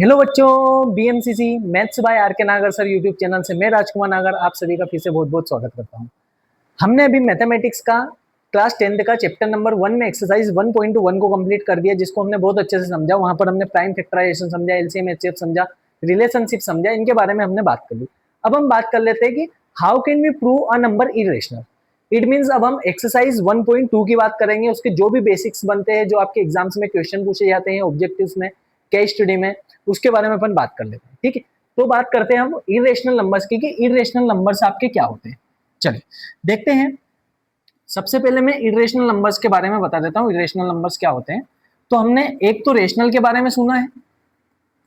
Hello बच्चों, BMCC maths by are के नागर सर यूट्यूब चैनल से मैं राजकुमार नागर आप सभी का फिर से बहुत बहुत स्वागत करता हूं। हमने अभी मैथमेटिक्स का क्लास 10th का चैप्टर नंबर 1 में एक्सरसाइज 1.1 को कंप्लीट कर दिया, जिसको हमने बहुत अच्छे से समझा। वहां पर हमने प्राइम फैक्टराइजेशन समझा, एलसीएम एचसीएफ समझा, रिलेशनशिप समझा, इनके बारे में हमने बात कर ली। अब हम बात कर लेते हैं कि how can we prove a number irrational. It means अब हम एक्सरसाइज 1.2 की बात करेंगे। उसके जो भी बेसिक्स बनते हैं, जो आपके एग्जाम्स में क्वेश्चन पूछे जाते हैं, ऑब्जेक्टिव्स में, केस स्टडी में, उसके बारे में अपन बात कर लेते हैं। ठीक है, तो बात करते हैं हम इरेशनल नंबर्स की कि इरेशनल नंबर्स आपके क्या होते हैं। चलिए देखते हैं। सबसे पहले मैं इरेशनल नंबर्स के बारे में बता देता हूँ, इरेशनल नंबर्स क्या होते हैं। तो हमने एक तो रेशनल के बारे में सुना है।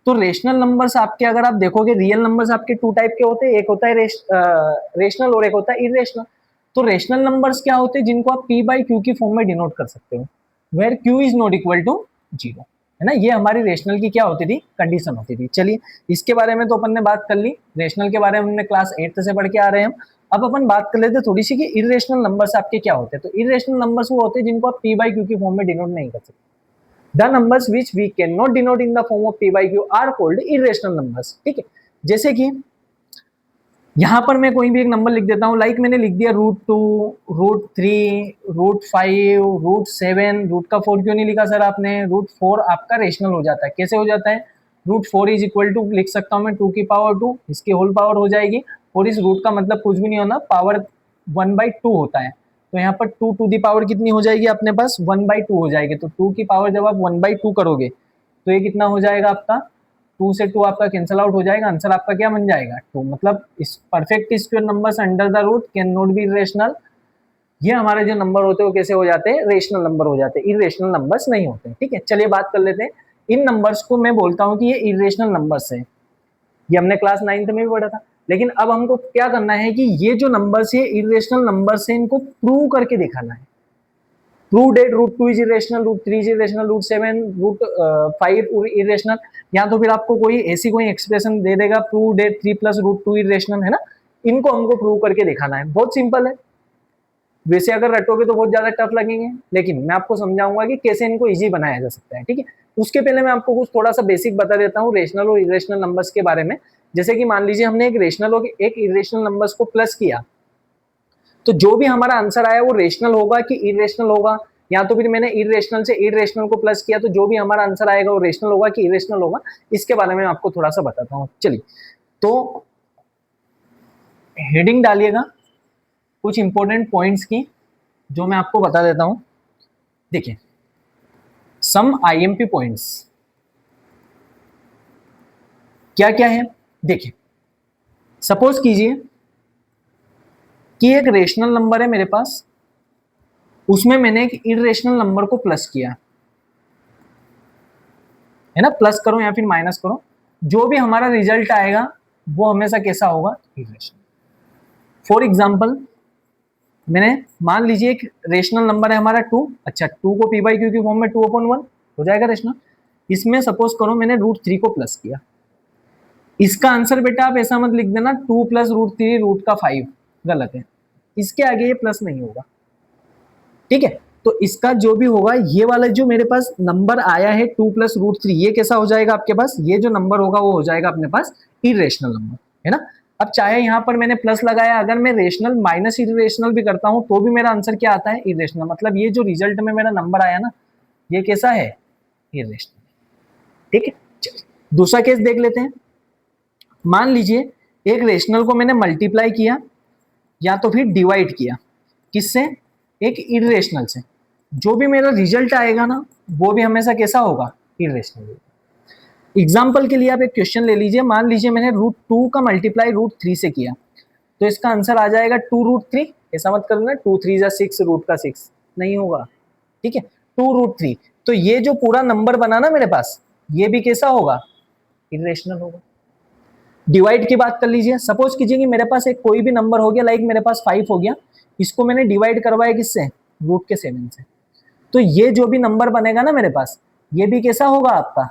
तो रेशनल नंबर्स आपके, अगर आप देखोगे, रियल नंबर्स आपके टू टाइप के होते हैं। एक होता है रेशनल और एक होता है इरेशनल। तो रेशनल नंबर्स क्या होते हैं, जिनको आप पी बाई क्यू की फॉर्म में डिनोट कर सकते हो, where Q is not equal to 0, है ना। ये हमारी रेशनल की क्या होती थी, कंडीशन होती थी। चलिए इसके बारे में तो अपन ने बात कर ली। रेशनल के बारे में हमने क्लास 8 से पढ़ के आ रहे हैं हम। अब अपन बात कर लेते थोड़ी सी कि इरेशनल नंबर्स आपके क्या होते हैं। तो इरेशनल नंबर्स वो होते हैं जिनको आप पी बाई क्यू की फॉर्म में डिनोट नहीं कर सकते। The numbers which we cannot denote in the form of p by q are called irrational numbers। ठीक है, जैसे कि यहां पर मैं कोई भी एक नंबर लिख देता हूं, लाइक मैंने लिख दिया √2, √3, √5, √7। रूट का 4 क्यों नहीं लिखा सर आपने? √4 आपका रेशनल हो जाता है। कैसे हो जाता है? √4 इज इक्वल टू, लिख सकता हूं मैं 2 की पावर 2, इसकी होल पावर हो जाएगी। और इस रूट का मतलब कुछ भी नहीं होना, पावर 1/2 होता है। तो यहाँ पर 2 टू दी पावर कितनी हो जाएगी अपने पास? 1/2 हो जाएगी। तो 2 की पावर जब आप 1/2 करोगे तो ये कितना हो जाएगा आपका? 2 से 2 आपका कैंसल आउट हो जाएगा। आंसर आपका क्या बन जाएगा? 2। मतलब इस perfect square numbers under the root can not be rational. ये हमारे जो नंबर होते हैं वो कैसे हो जाते हैं? रेशनल नंबर हो जाते हैं, इरेशनल नंबर्स नहीं होते। ठीक है, चलिए बात कर लेते हैं। इन नंबर्स को मैं बोलता हूँ कि ये इरेशनल नंबर्स है। ये हमने क्लास 9th में भी पढ़ा था। लेकिन अब हमको क्या करना है कि ये जो नंबर्स है इरेशनल नंबर्स है, इनको प्रूव करके दिखाना है। Prove date √2 is irrational, √3 is irrational, √7, √5 irrational. या तो फिर आपको कोई ऐसी कोई एक्सप्रेशन दे देगा, प्रूव डेट 3 + √2 इरेशनल, है ना। इनको हमको प्रूव करके दिखाना है। बहुत सिंपल है। वैसे अगर रटोगे तो बहुत ज्यादा टफ लगेंगे, लेकिन मैं आपको समझाऊंगा कि कैसे इनको इजी बनाया जा सकता है। ठीक है, उसके पहले मैं आपको कुछ थोड़ा सा बेसिक बता देता हूँ रेशनल और इरेशनल नंबर्स के बारे में। जैसे कि मान लीजिए हमने एक रेशनल और एक इरेशनल नंबर्स को प्लस किया, तो जो भी हमारा आंसर आया वो रेशनल होगा कि इरेशनल होगा। या तो फिर मैंने इरेशनल से इरेशनल को प्लस किया, तो जो भी हमारा आंसर आएगा वो रेशनल होगा कि इरेशनल होगा। इसके बारे में आपको थोड़ा सा बताता हूँ। चलिए, तो हेडिंग डालिएगा कुछ इंपॉर्टेंट पॉइंट्स की, जो मैं आपको बता देता हूं। देखिए, सम आईएमपी पॉइंट्स क्या क्या है। देखिए, सपोज कीजिए कि एक रेशनल नंबर है मेरे पास, उसमें मैंने एक इरेशनल नंबर को प्लस किया, है ना। प्लस करो या फिर माइनस करो, जो भी हमारा रिजल्ट आएगा वो हमेशा कैसा होगा? इरेशनल। फॉर एग्जाम्पल, मैंने मान लीजिए एक रेशनल नंबर है हमारा 2। अच्छा, 2 को पी बाई क्यू की फॉर्म में 2/1 हो जाएगा रेशनल। इसमें सपोज करो मैंने √3 को प्लस किया। इसका आंसर बेटा आप ऐसा मत लिख देना 2 + √3 √5, गलत है। इसके आगे ये प्लस नहीं होगा। ठीक है, तो इसका जो भी होगा, ये वाला जो मेरे पास नंबर आया है 2 + √3, ये कैसा हो जाएगा आपके पास? ये जो नंबर होगा वो हो जाएगा अपने पास इरेशनल नंबर, है ना। अब चाहे यहां पर मैंने प्लस लगाया, अगर मैं रेशनल माइनस इरेशनल भी करता हूं तो भी मेरा आंसर क्या आता है? इरेशनल। मतलब ये जो रिजल्ट में मेरा नंबर आया ना, ये कैसा है? इरेशनल। ठीक है, चलिए दूसरा केस देख लेते हैं। मान लीजिए एक रेशनल को मैंने मल्टीप्लाई किया या तो फिर डिवाइड किया, किससे? एक इरेशनल से। जो भी मेरा रिजल्ट आएगा ना, वो भी हमेशा कैसा होगा? इरेशनल होगा। एग्जाम्पल के लिए आप एक क्वेश्चन ले लीजिए। मान लीजिए मैंने √2 का मल्टीप्लाई √3 से किया, तो इसका आंसर आ जाएगा 2√3। ऐसा मत करना 2 3 जा 6 रूट का 6, नहीं होगा। ठीक है, 2√3। तो ये जो पूरा नंबर बना ना मेरे पास, ये भी कैसा होगा? इरेशनल होगा। डिवाइड की बात कर लीजिए। सपोज कीजिए कि मेरे पास एक कोई भी नंबर हो गया, लाइक मेरे पास 5 हो गया। इसको मैंने डिवाइड करवाया किससे? √7 से। तो ये जो भी नंबर बनेगा ना मेरे पास, ये भी कैसा होगा आपका?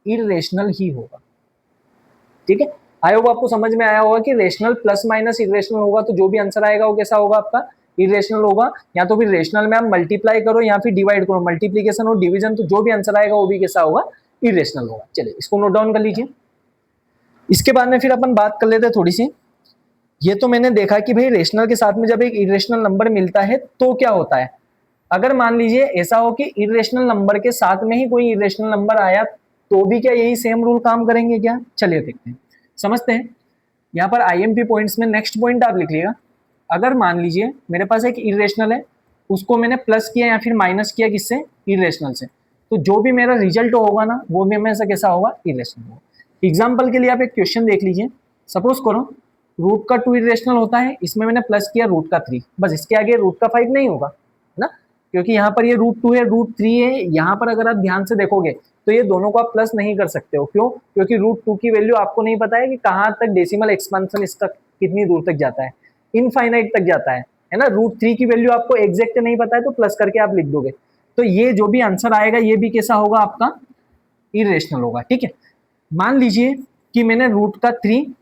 इरेशनल ही होगा। ठीक है, आई होप आपको समझ में आया होगा कि रेशनल प्लस माइनस इरेशनल होगा, तो जो भी आंसर आएगा वो कैसा होगा आपका? इरेशनल होगा। या तो फिर रेशनल में आप मल्टीप्लाई करो या फिर डिवाइड करो, मल्टीप्लीकेशन और डिवीजन, तो जो भी आंसर आएगा वो भी कैसा होगा? इरेशनल होगा। चलिए इसको नोट डाउन कर लीजिए। इसके बाद में फिर अपन बात कर लेते हैं थोड़ी सी। ये तो मैंने देखा कि भाई रेशनल के साथ में जब एक इरेशनल नंबर मिलता है तो क्या होता है। अगर मान लीजिए ऐसा हो कि इरेशनल नंबर के साथ में ही कोई इरेशनल नंबर आया तो भी क्या यही सेम रूल काम करेंगे क्या? चलिए देखते हैं, समझते हैं। यहाँ पर आईएमपी पॉइंट्स में नेक्स्ट पॉइंट आप लिख लिएगा। अगर मान लीजिए मेरे पास एक इरेशनल है, उसको मैंने प्लस किया या फिर माइनस किया किससे? इरेशनल से, तो जो भी मेरा रिजल्ट होगा ना वो भी हमेशा कैसा होगा? इरेशनल होगा। एग्जाम्पल के लिए आप एक क्वेश्चन देख लीजिए। सपोज करो रूट का 2 इरेशनल होता है, इसमें मैंने प्लस किया रूट का 3, बस इसके आगे रूट का 5 नहीं होगा है ना, क्योंकि यहाँ पर ये रूट 2 है, रूट 3 है। यहाँ पर अगर आप ध्यान से देखोगे तो ये दोनों को आप प्लस नहीं कर सकते हो। क्यों? क्योंकि रूट 2 की वैल्यू आपको नहीं पता है कि कहाँ तक डेसिमल एक्सपेंशन इसका कितनी दूर तक जाता है, इनफाइनाइट तक जाता है ना। रूट 3 की वैल्यू आपको एग्जैक्ट नहीं पता है तो प्लस करके आप लिख दोगे। तो ये जो भी आंसर आएगा ये भी कैसा होगा? आपका इरेशनल होगा। ठीक है, मान लीजिए कि मैंने रूट का 3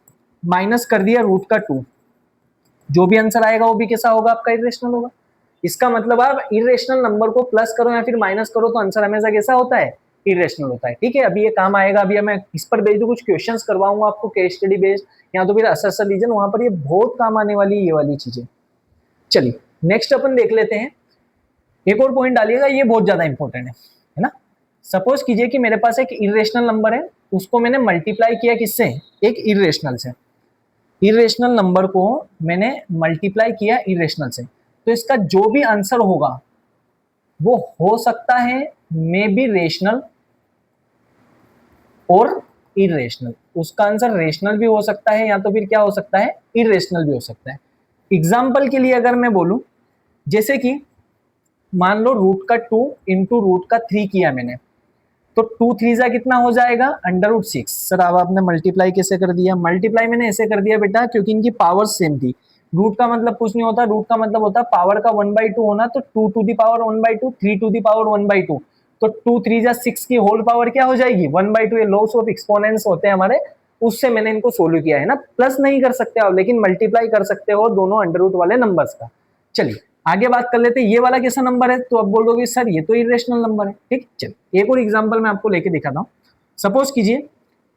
माइनस कर दिया रूट का 2, जो भी आंसर आएगा वो भी कैसा होगा? आपका इरेशनल होगा। इसका मतलब आप इरेशनल नंबर को प्लस करो या फिर माइनस करो तो आंसर हमेशा कैसा होता है? इरेशनल होता है। ठीक है, अभी ये काम आएगा। अभी मैं इस पर बेस्ड कुछ क्वेश्चंस करवाऊंगा आपको, केस स्टडी बेस्ड या तो फिर असर रीजन, वहां पर ये बहुत काम आने वाली ये वाली चीजें। चलिए नेक्स्ट अपन देख लेते हैं। एक और पॉइंट डालिएगा, ये बहुत ज्यादा इंपॉर्टेंट है ना। सपोज कीजिए कि मेरे पास एक इरेशनल नंबर है, उसको मैंने मल्टीप्लाई किया किससे? एक इरेशनल से। इरेशनल नंबर को मैंने मल्टीप्लाई किया इरेशनल से, तो इसका जो भी आंसर होगा वो हो सकता है मे बी रेशनल और इरेशनल। उसका आंसर रेशनल भी हो सकता है या तो फिर क्या हो सकता है? इरेशनल भी हो सकता है। एग्जाम्पल के लिए अगर मैं बोलूं, जैसे कि मान लो रूट का 2 इंटू रूट का 3 किया मैंने, तो 2 3 जा कितना हो जाएगा? Under root 6। सर अब आपने मल्टीप्लाई कैसे कर दिया? मल्टीप्लाई मैंने ऐसे कर दिया बेटा क्योंकि इनकी पावर सेम थी। रूट का मतलब कुछ नहीं होता, रूट का मतलब होता है पावर का 1/2 होना। तो 2 to the power 1/2, 3 to the power 1/2, तो 2 3 जा 6 की होल पावर क्या हो जाएगी? 1/2। ये लॉस ऑफ एक्सपोनेंट्स होते हैं हमारे, उससे मैंने इनको सोल्व किया है ना। प्लस नहीं कर सकते आप, लेकिन मल्टीप्लाई कर सकते हो दोनों अंडर रूट वाले नंबर्स का। चलिए आगे बात कर लेते हैं। ये वाला कैसा नंबर है? तो अब बोलोगे सर ये तो इरेशनल नंबर है। ठीक, चलिए एक और एग्जांपल मैं आपको लेके दिखाता हूं। सपोज कीजिए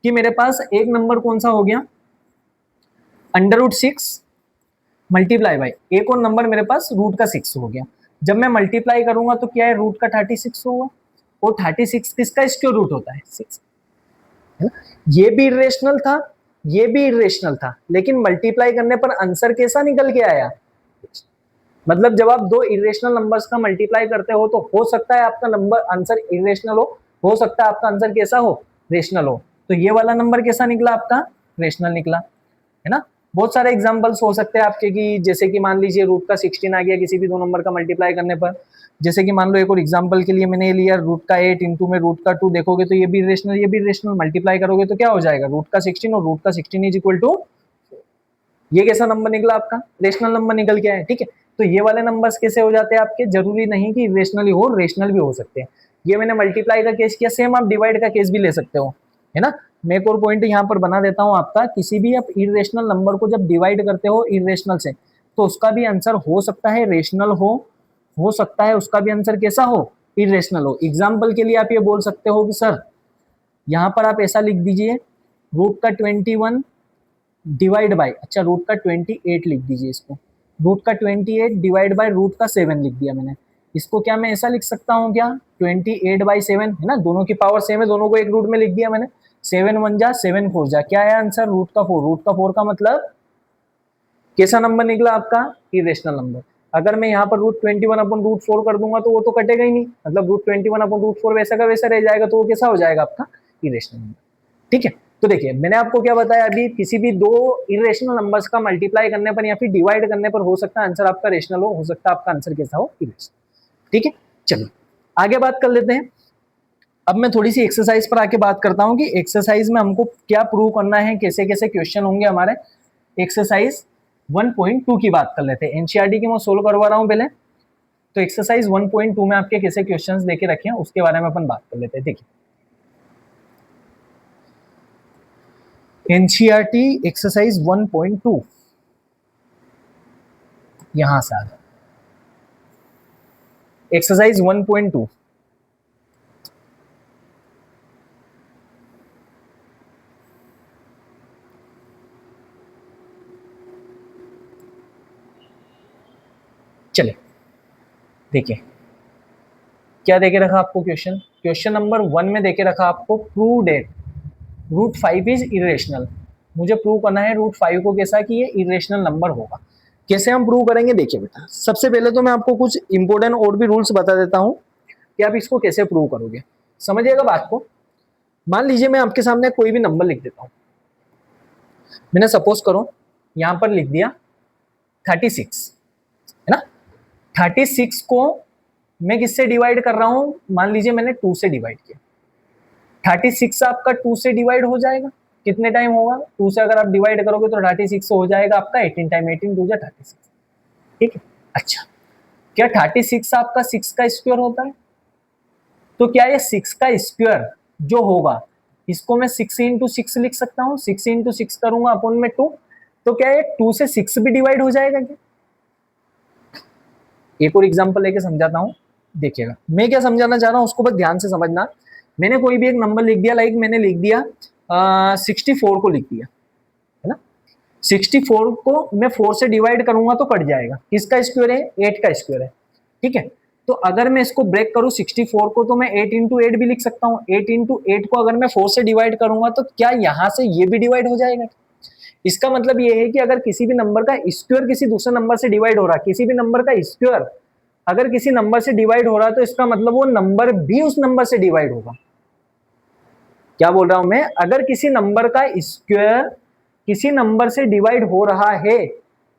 कि मेरे पास एक नंबर कौन सा हो गया? अंडर रूट 6 मल्टीप्लाई बाई एक और नंबर मेरे पास रूट का 6 हो गया। जब मैं मल्टीप्लाई करूंगा तो क्या है? रूट का 36 होगा, और 36 किसका स्क्वायर रूट होता है? 6। ये भी इरेशनल था, ये भी इरेशनल था, लेकिन मल्टीप्लाई करने पर आंसर कैसा निकल के आया? मतलब जब आप दो इरेशनल नंबर्स का मल्टीप्लाई करते हो तो हो सकता है आपका नंबर आंसर इरेशनल हो सकता है आपका आंसर कैसा हो? रेशनल हो। तो ये वाला नंबर कैसा निकला आपका? रेशनल निकला है ना। बहुत सारे एग्जांपल्स हो सकते हैं आपके, कि जैसे कि मान लीजिए रूट का 16 आ गया किसी भी दो नंबर का मल्टीप्लाई करने पर। जैसे कि मान लो एक और एग्जांपल के लिए मैंने लिया रूट का 8 इंटू में रूट का 2, देखोगे तो ये भी रेशनल, ये भी रेशनल। मल्टीप्लाई करोगे तो क्या हो जाएगा? रूट का 16 और रूट का 16 इज इक्वल टू, ये कैसा नंबर निकला आपका? रेशनल नंबर निकल के आया। ठीक है, तो ये वाले नंबर्स कैसे हो जाते हैं आपके? जरूरी नहीं कि रेशनल ही हो, रेशनल भी हो सकते हैं। ये मैंने मल्टीप्लाई का केस किया, सेम आप डिवाइड का केस भी ले सकते हो है ना। मैं एक और पॉइंट यहाँ पर बना देता हूँ आपका, किसी भी आप इरेशनल नंबर को जब डिवाइड करते हो इरेशनल से, तो उसका भी आंसर हो सकता है रेशनल हो सकता है उसका भी आंसर कैसा हो? इरेशनल हो। एग्जाम्पल के लिए आप ये बोल सकते हो कि सर यहाँ पर आप ऐसा लिख दीजिए, रूट का 21 डिवाइड बाय, अच्छा रूट का 28 लिख दीजिए इसको। रूट का 28 डिवाइड बाय रूट का 7 लिख दिया मैंने। इसको क्या मैं ऐसा लिख सकता हूँ क्या? 28/7 है ना, दोनों की पावर सेम है, दोनों को एक रूट में लिख दिया मैंने। 7 1 जा 7 4 जा, क्या है आंसर? रूट का 4। रूट का 4 का मतलब कैसा नंबर निकला आपका? Irrational number. अगर मैं यहाँ पर रूट 21/रूट 4 कर दूंगा तो वो तो कटेगा ही नहीं, मतलब रूट 21/रूट 4 वैसा का वैसा रह जाएगा, तो वो कैसा हो जाएगा आपका? Irrational number. ठीक है, तो देखिए मैंने आपको क्या बताया अभी, किसी भी दो इरेशनल नंबर्स का मल्टीप्लाई करने पर या फिर डिवाइड करने पर हो सकता है आंसर आपका रेशनल हो सकता है आपका आंसर कैसा हो? इरेशनल। ठीक है, चलिए आगे बात कर लेते हैं। अब मैं थोड़ी सी एक्सरसाइज पर आके बात करता हूँ कि एक्सरसाइज में हमको क्या प्रूव करना है, कैसे कैसे क्वेश्चन होंगे हमारे। एक्सरसाइज 1.2 की बात कर लेते हैं। एनसीईआरटी की मैं सोल्व करवा रहा हूँ पहले। तो एक्सरसाइज 1.2 में आपके कैसे क्वेश्चंस देके रखे हैं उसके बारे में अपन बात कर लेते हैं। देखिए एनसीईआरटी एक्सरसाइज 1.2 यहां से आ गया। एक्सरसाइज 1.2 चलिए देखिए क्या देके रखा आपको क्वेश्चन नंबर 1 में देके रखा आपको prove that root 5 is irrational. मुझे प्रूव करना है रूट 5 को कैसा कि ये इरेशनल नंबर होगा। कैसे हम प्रूव करेंगे देखिए बेटा, सबसे पहले तो मैं आपको कुछ इंपॉर्टेंट और भी रूल्स बता देता हूं कि आप इसको कैसे प्रूव करोगे। समझिएगा बात को। मान लीजिए मैं आपके सामने कोई भी नंबर लिख देता हूं। मैंने सपोज करो यहां पर लिख दिया 36, है ना। 36 को मैं किससे डिवाइड कर रहा हूं, मान लीजिए मैंने 2 से डिवाइड किया। 36 आपका 2 से डिवाइड हो जाएगा, कितने टाइम होगा, 2 से अगर आप डिवाइड करोगे तो 36 हो जाएगा आपका 18 टाइम, 18 2 जा 36, ठीक है। अच्छा, क्या 36 आपका 6 का स्क्वायर होता है? तो क्या ये 6 का स्क्वायर जो होगा इसको मैं 6 इंटू 6 लिख सकता हूँ। 6 इंटू 6 करूंगा अपॉन में 2, तो क्या ये 2 से 6 भी डिवाइड हो जाएगा क्या? एक और एग्जांपल लेके समझाता हूँ, देखिएगा मैं क्या समझाना चाह रहा हूँ उसको बस ध्यान से समझना। मैंने कोई भी एक नंबर लिख दिया, लाइक मैंने लिख दिया 64 को लिख दिया, है ना। 64 को मैं 4 से डिवाइड करूंगा तो कट जाएगा, किसका स्क्वायर है, 8 का स्क्वायर है, ठीक है। तो अगर मैं इसको ब्रेक करूं 64 को तो मैं 8 इंटू 8 भी लिख सकता हूँ। 8 इंटू 8 को अगर मैं 4 से डिवाइड करूंगा तो क्या यहां से ये भी डिवाइड हो जाएगा? इसका मतलब ये है कि अगर किसी भी नंबर का स्क्वायर किसी दूसरे नंबर से डिवाइड हो रहा है, किसी भी नंबर का स्क्वायर अगर किसी नंबर से डिवाइड हो रहा है तो इसका मतलब वो नंबर भी उस नंबर से डिवाइड होगा। क्या बोल रहा हूं मैं, अगर किसी नंबर का स्क्वायर किसी नंबर से डिवाइड हो रहा है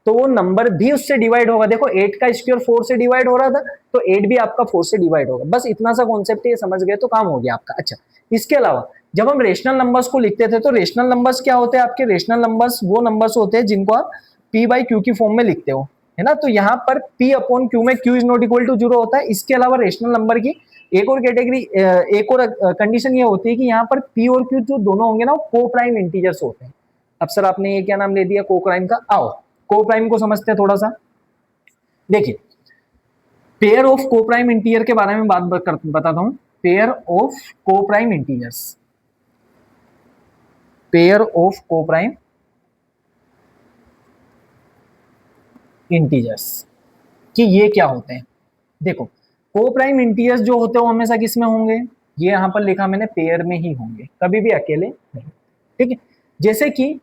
तो वो नंबर भी उससे डिवाइड होगा। देखो 8 का स्क्वायर 4 से डिवाइड हो रहा था तो 8 भी आपका 4 से डिवाइड होगा। बस इतना सा कॉन्सेप्ट ये समझ गए तो काम हो गया आपका। अच्छा, इसके अलावा जब हम रेशनल नंबर्स को लिखते थे तो रेशनल नंबर्स क्या होते हैं आपके, रेशनल नंबर्स वो नंबर्स होते हैं जिनको आप p बाई क्यू की फॉर्म में लिखते हो, है ना। तो यहाँ पर p अपॉन क्यू में q is not equal to 0 होता है। इसके अलावा रेशनल नंबर की एक और कैटेगरी, एक और कंडीशन ये होती है कि यहाँ पर p और q जो दोनों होंगे ना वो को प्राइम इंटीजर्स होते हैं। अब सर आपने ये क्या नाम ले दिया, को प्राइम का। आओ को प्राइम को समझते हैं थोड़ा सा। देखिए पेयर ऑफ को प्राइम इंटीजर के बारे में बताता हूं। Pair of coprime integers, pair of coprime integers कि ये क्या होते हैं। देखो को प्राइम इंटीजर्स जो होते हैं वो हमेशा किस में होंगे, ये यहां पर लिखा मैंने पेयर में ही होंगे, कभी भी अकेले नहीं, ठीक है। जैसे कि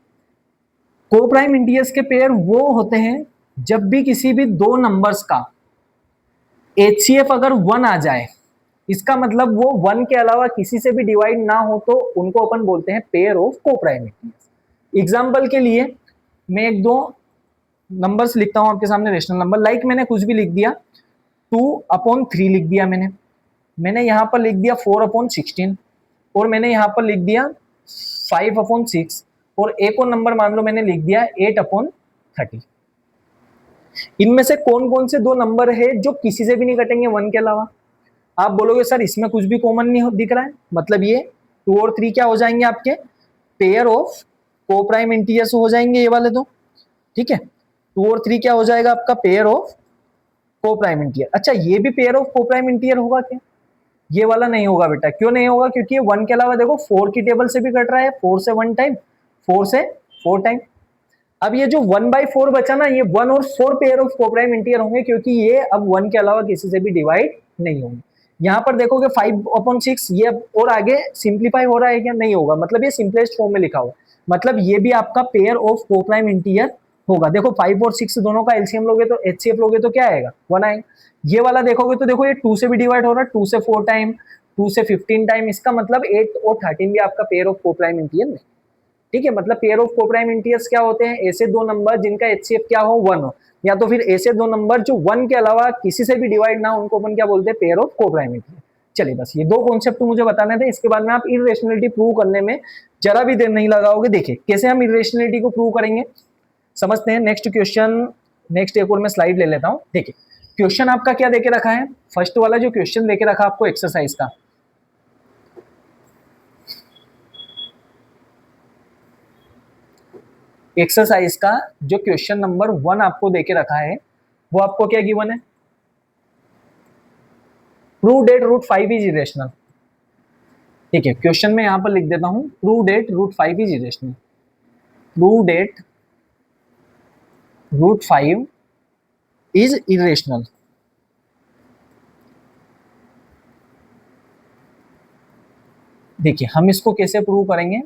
को प्राइम इंटीजर्स के पेयर वो होते हैं जब भी किसी भी दो नंबर्स का HCF अगर 1 आ जाए, इसका मतलब वो 1 के अलावा किसी से भी डिवाइड ना हो तो उनको अपन बोलते हैं pair of coprime integers. Example के लिए मैं एक दो नंबर्स लिखता हूं आपके सामने, रेशनल नंबर। लाइक मैंने कुछ भी लिख दिया, 2/3 लिख दिया मैंने यहां पर लिख दिया 4/16, और मैंने यहां पर लिख दिया 5/6, और एक और नंबर मान लो मैंने लिख दिया 8/30। इनमें से कौन कौन से दो नंबर है जो किसी से भी नहीं कटेंगे 1 के अलावा? आप बोलोगे सर इसमें कुछ भी कॉमन नहीं दिख रहा है, मतलब ये 2 और 3 क्या हो जाएंगे आपके pair of coprime integers हो जाएंगे, ये वाले दो, ठीक है। 2 और 3 क्या हो जाएगा आपका पेयर ऑफ को प्राइम इंटीजर। अच्छा, ये भी पेयर ऑफ को प्राइम इंटीजर होगा क्या? ये वाला नहीं होगा बेटा। क्यों नहीं होगा? क्योंकि ये 1 के अलावा देखो 4 की टेबल से भी कट रहा है, 4 से 1 टाइम, 4 से 4 टाइम। अब ये जो 1/4 बचा ना, ये 1 और 4 पेयर ऑफ को प्राइम इंटीजर होंगे क्योंकि ये अब 1 के अलावा किसी से भी डिवाइड नहीं होंगे। यहाँ पर देखोगे 5/6, ये और आगे सिंप्लीफाई हो रहा है क्या? नहीं होगा, मतलब ये सिंपलेस्ट फॉर्म में लिखा हुआ, मतलब ये भी आपका पेयर ऑफ को प्राइम इंटीजर होगा। देखो 5 और 6 दोनों का एलसीएम लोगे तो HCF लोगे तो क्या आएगा, 1 आएगा। ये वाला देखोगे तो देखो ये 2 से भी डिवाइड हो रहा है, 2 से 4 टाइम, 2 से 15 टाइम, इसका मतलब 8 और 13 भी आपका पेयर ऑफ को प्राइम इंटीजर नहीं, ठीक है। मतलब pair of coprime integers क्या होते हैं, ऐसे दो नंबर जिनका HCF क्या हो 1 हो, या तो फिर ऐसे दो नंबर जो 1 के अलावा किसी से भी डिवाइड ना हो, उनको अपन क्या बोलते हैं, पेयर ऑफ को प्राइम इंटीजर। चलिए बस ये दो कॉन्सेप्ट मुझे बताने थे, इसके बाद में आप इरेशनलिटी प्रूव करने में जरा भी देर नहीं लगाओगे। देखिए कैसे हम इरेशनलिटी को प्रूव करेंगे, समझते हैं। नेक्स्ट क्वेश्चन, नेक्स्ट एक और मैं स्लाइड ले लेता हूं। देखिए क्वेश्चन आपका क्या देके रखा है, फर्स्ट वाला जो क्वेश्चन देके रखा आपको एक्सरसाइज का, एक्सरसाइज का जो क्वेश्चन नंबर 1 आपको देके रखा है वो आपको क्या गिवन है, prove that root 5 is irrational, ठीक है। क्वेश्चन में यहां पर लिख देता हूं prove that root 5 is irrational, prove that root 5 is irrational. देखिए हम इसको कैसे प्रूव करेंगे,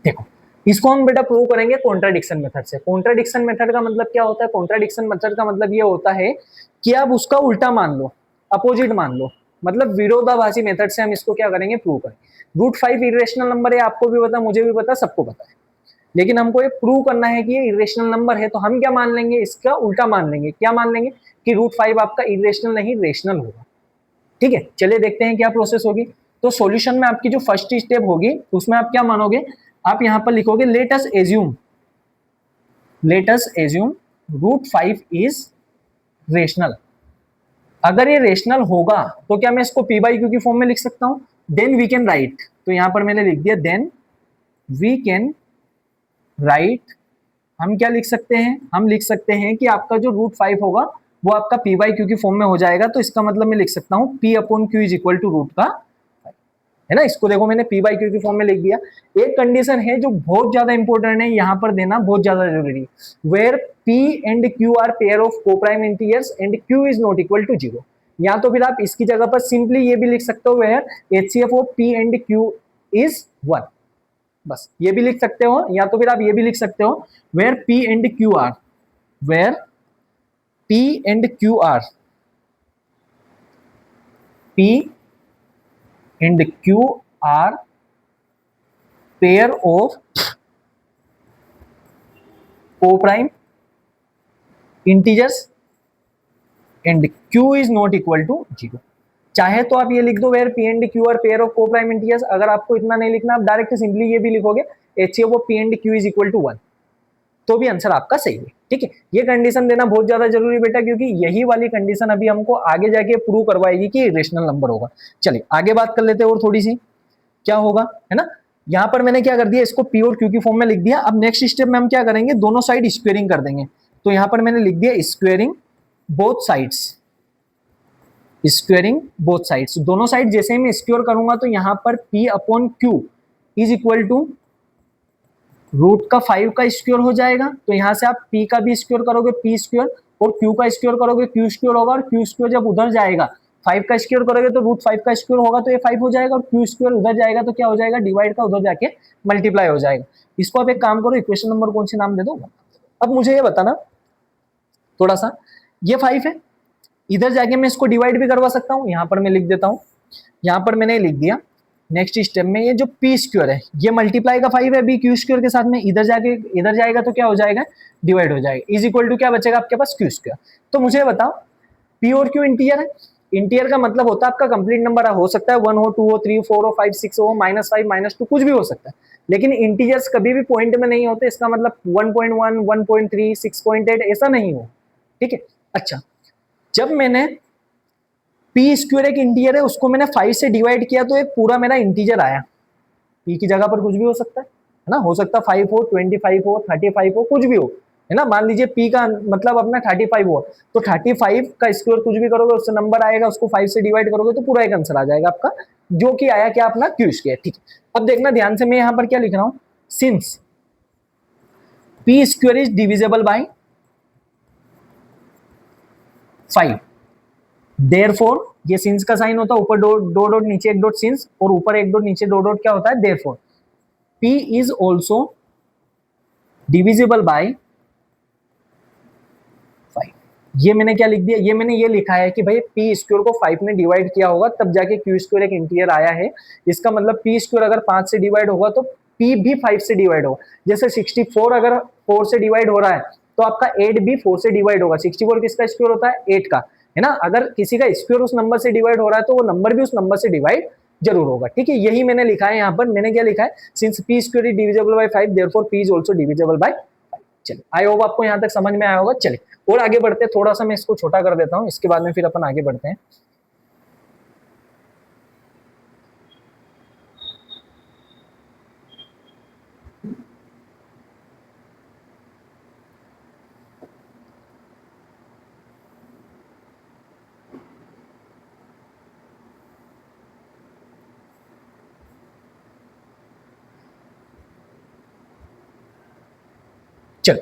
देखो इसको हम बेटा प्रूव करेंगे कॉन्ट्राडिक्शन मेथड से। कॉन्ट्राडिक्शन मेथड का मतलब क्या होता है, कॉन्ट्राडिक्शन मेथड का मतलब ये होता है कि आप उसका उल्टा मान लो, अपोजिट मान लो, मतलब विरोधाभासी मेथड से हम इसको क्या करेंगे, प्रूव करेंगे। रूट 5 इरेशनल नंबर है, आपको भी पता, मुझे भी पता, सबको पता है, लेकिन हमको ये प्रूव करना है कि ये इरेशनल नंबर है, तो हम क्या मान लेंगे, इसका उल्टा मान लेंगे। क्या मान लेंगे कि रूट 5 आपका इरेशनल नहीं रेशनल होगा। ठीक है, चलिए देखते हैं क्या प्रोसेस होगी। तो सॉल्यूशन में आपकी जो फर्स्ट स्टेप होगी उसमें आप क्या मानोगे, आप यहां पर लिखोगे let us assume root 5 is rational. अगर ये रेशनल होगा तो क्या मैं इसको पी बाई क्यू की फॉर्म में लिख सकता हूं, देन वी कैन राइट, तो यहां पर मैंने लिख दिया देन वी कैन राइट। हम क्या लिख सकते हैं, हम लिख सकते हैं कि आपका जो रूट 5 होगा वो आपका पी बाई क्यू की फॉर्म में हो जाएगा। तो इसका मतलब मैं लिख सकता हूं P upon Q is equal to root का, है ना। इसको देखो मैंने पी बाई क्यू की फॉर्म में लिख दिया। एक कंडीशन है जो बहुत ज्यादा इंपॉर्टेंट है, यहां पर देना बहुत ज्यादा जरूरी है, where P and Q are pair of coprime integers and Q is not equal to 0। या तो फिर आप इसकी जगह पर सिंपली ये भी लिख सकते हो, where HCF of P and Q is 1, बस ये भी लिख सकते हो। या तो फिर आप ये भी लिख सकते हो, where P and Q are, where P and Q are, P and Q are pair of coprime integers and Q is not equal to 0। चाहे तो आप ये लिख दो, where P and Q are pair of coprime integers. अगर आपको इतना नहीं लिखना, आप डायरेक्ट सिंपली ये भी लिखोगे HCF of P and Q is equal to 1, तो भी आंसर आपका सही है। ठीक है, ये कंडीशन देना बहुत ज्यादा जरूरी बेटा, क्योंकि यही वाली कंडीशन अभी हमको आगे जाके प्रूव करवाएगी कि रेशनल नंबर होगा। चलिए आगे बात कर लेते हैं और थोड़ी सी, क्या होगा, है ना। यहां पर मैंने क्या कर दिया, इसको पी और क्यू की फॉर्म में लिख दिया। अब नेक्स्ट स्टेप में हम क्या करेंगे, दोनों साइड स्क्वेयरिंग कर देंगे। तो यहां पर मैंने लिख दिया squaring both sides, squaring both sides. दोनों साइड जैसे ही मैं स्क्वेयर करूंगा तो यहां पर P upon Q is equal to root का 5 का स्क्वायर हो जाएगा। तो यहां से आप p का भी स्क्वायर करोगे, p स्क्वायर, और q का स्क्वायर करोगे, q स्क्वायर होगा, और q स्क्वायर जब उधर जाएगा 5 का स्क्वायर करोगे तो रूट 5 का स्क्वायर होगा, तो ये 5 हो जाएगा, और q स्क्वायर उधर जाएगा तो क्या हो जाएगा, डिवाइड का उधर जाके मल्टीप्लाई हो जाएगा। इसको आप एक काम करो, इक्वेशन नंबर कौन सी नाम दे दो। अब मुझे ये बताना थोड़ा सा, ये 5 है, इधर जाके मैं इसको डिवाइड भी करवा सकता हूँ। यहां पर मैं लिख देता हूँ, यहां पर मैंने लिख दिया नेक्स्ट स्टेप में ये जो पी स्क्वायर है ये मल्टीप्लाई का 5 है, बी क्यू स्क्वायर के साथ में इधर जाके इधर जाएगा तो क्या हो जाएगा, डिवाइड हो जाएगा, इज इक्वल टू क्या बचेगा आपके पास, क्यू स्क्वायर। तो मुझे बताओ पी और क्यू इंटीजर है, इंटीजर का मतलब होता है आपका कंप्लीट नंबर हो सकता है 1 हो, 2 हो, 3 4 हो, 5 6 हो, -5 -2 कुछ भी हो सकता है, लेकिन इंटीजर्स कभी भी पॉइंट में नहीं होते। इसका मतलब 1.1 1.3 6.8 ऐसा नहीं हो। ठीक है, अच्छा जब मैंने पी स्क्वायर एक इंटीजर है उसको मैंने 5 से डिवाइड किया तो एक पूरा मेरा इंटीजर आया। पी की जगह पर कुछ भी हो सकता है ना, हो सकता है 5 हो, 25 हो, 35 हो, कुछ भी हो, है ना। मान लीजिए पी का मतलब अपना 35 हो, तो 35 का स्क्वायर कुछ भी करोगे उससे नंबर आएगा, उसको 5 से डिवाइड करोगे तो पूरा एक आंसर आ जाएगा आपका, जो कि आया क्या अपना क्यू स्क्वायर। ठीक है, अब देखना ध्यान से, मैं यहां पर क्या लिख रहा हूं, since P square is divisible by 5, therefore, ये सिंस का साइन होता है, ऊपर दो डॉट नीचे एक डॉट सिंस, और ऊपर एक डॉट नीचे दो डॉट क्या होता है, therefore P is also divisible by 5। ये मैंने क्या लिख दिया, ये मैंने ये लिखा है कि भाई P स्क्वायर को 5 ने डिवाइड किया होगा तब जाके Q स्क्वायर एक इंटीजर आया है। इसका मतलब P स्क्वायर अगर 5 से डिवाइड होगा तो P भी 5 से डिवाइड होगा। जैसे 64 अगर 4 से डिवाइड हो रहा है तो आपका 8 भी 4 से डिवाइड होगा। 64 किसका स्क्वायर होता है, 8 का, है ना। अगर किसी का स्क्वायर उस नंबर से डिवाइड हो रहा है तो वो नंबर भी उस नंबर से डिवाइड जरूर होगा। ठीक है, यही मैंने लिखा है यहाँ पर, मैंने क्या लिखा है, since P square is divisible by 5 therefore P is also divisible by 5। चलिए आई होप आपको यहाँ तक समझ में आया होगा। चलिए और आगे बढ़ते हैं, थोड़ा सा मैं इसको छोटा कर देता हूँ, इसके बाद में फिर अपन आगे बढ़ते हैं। चलो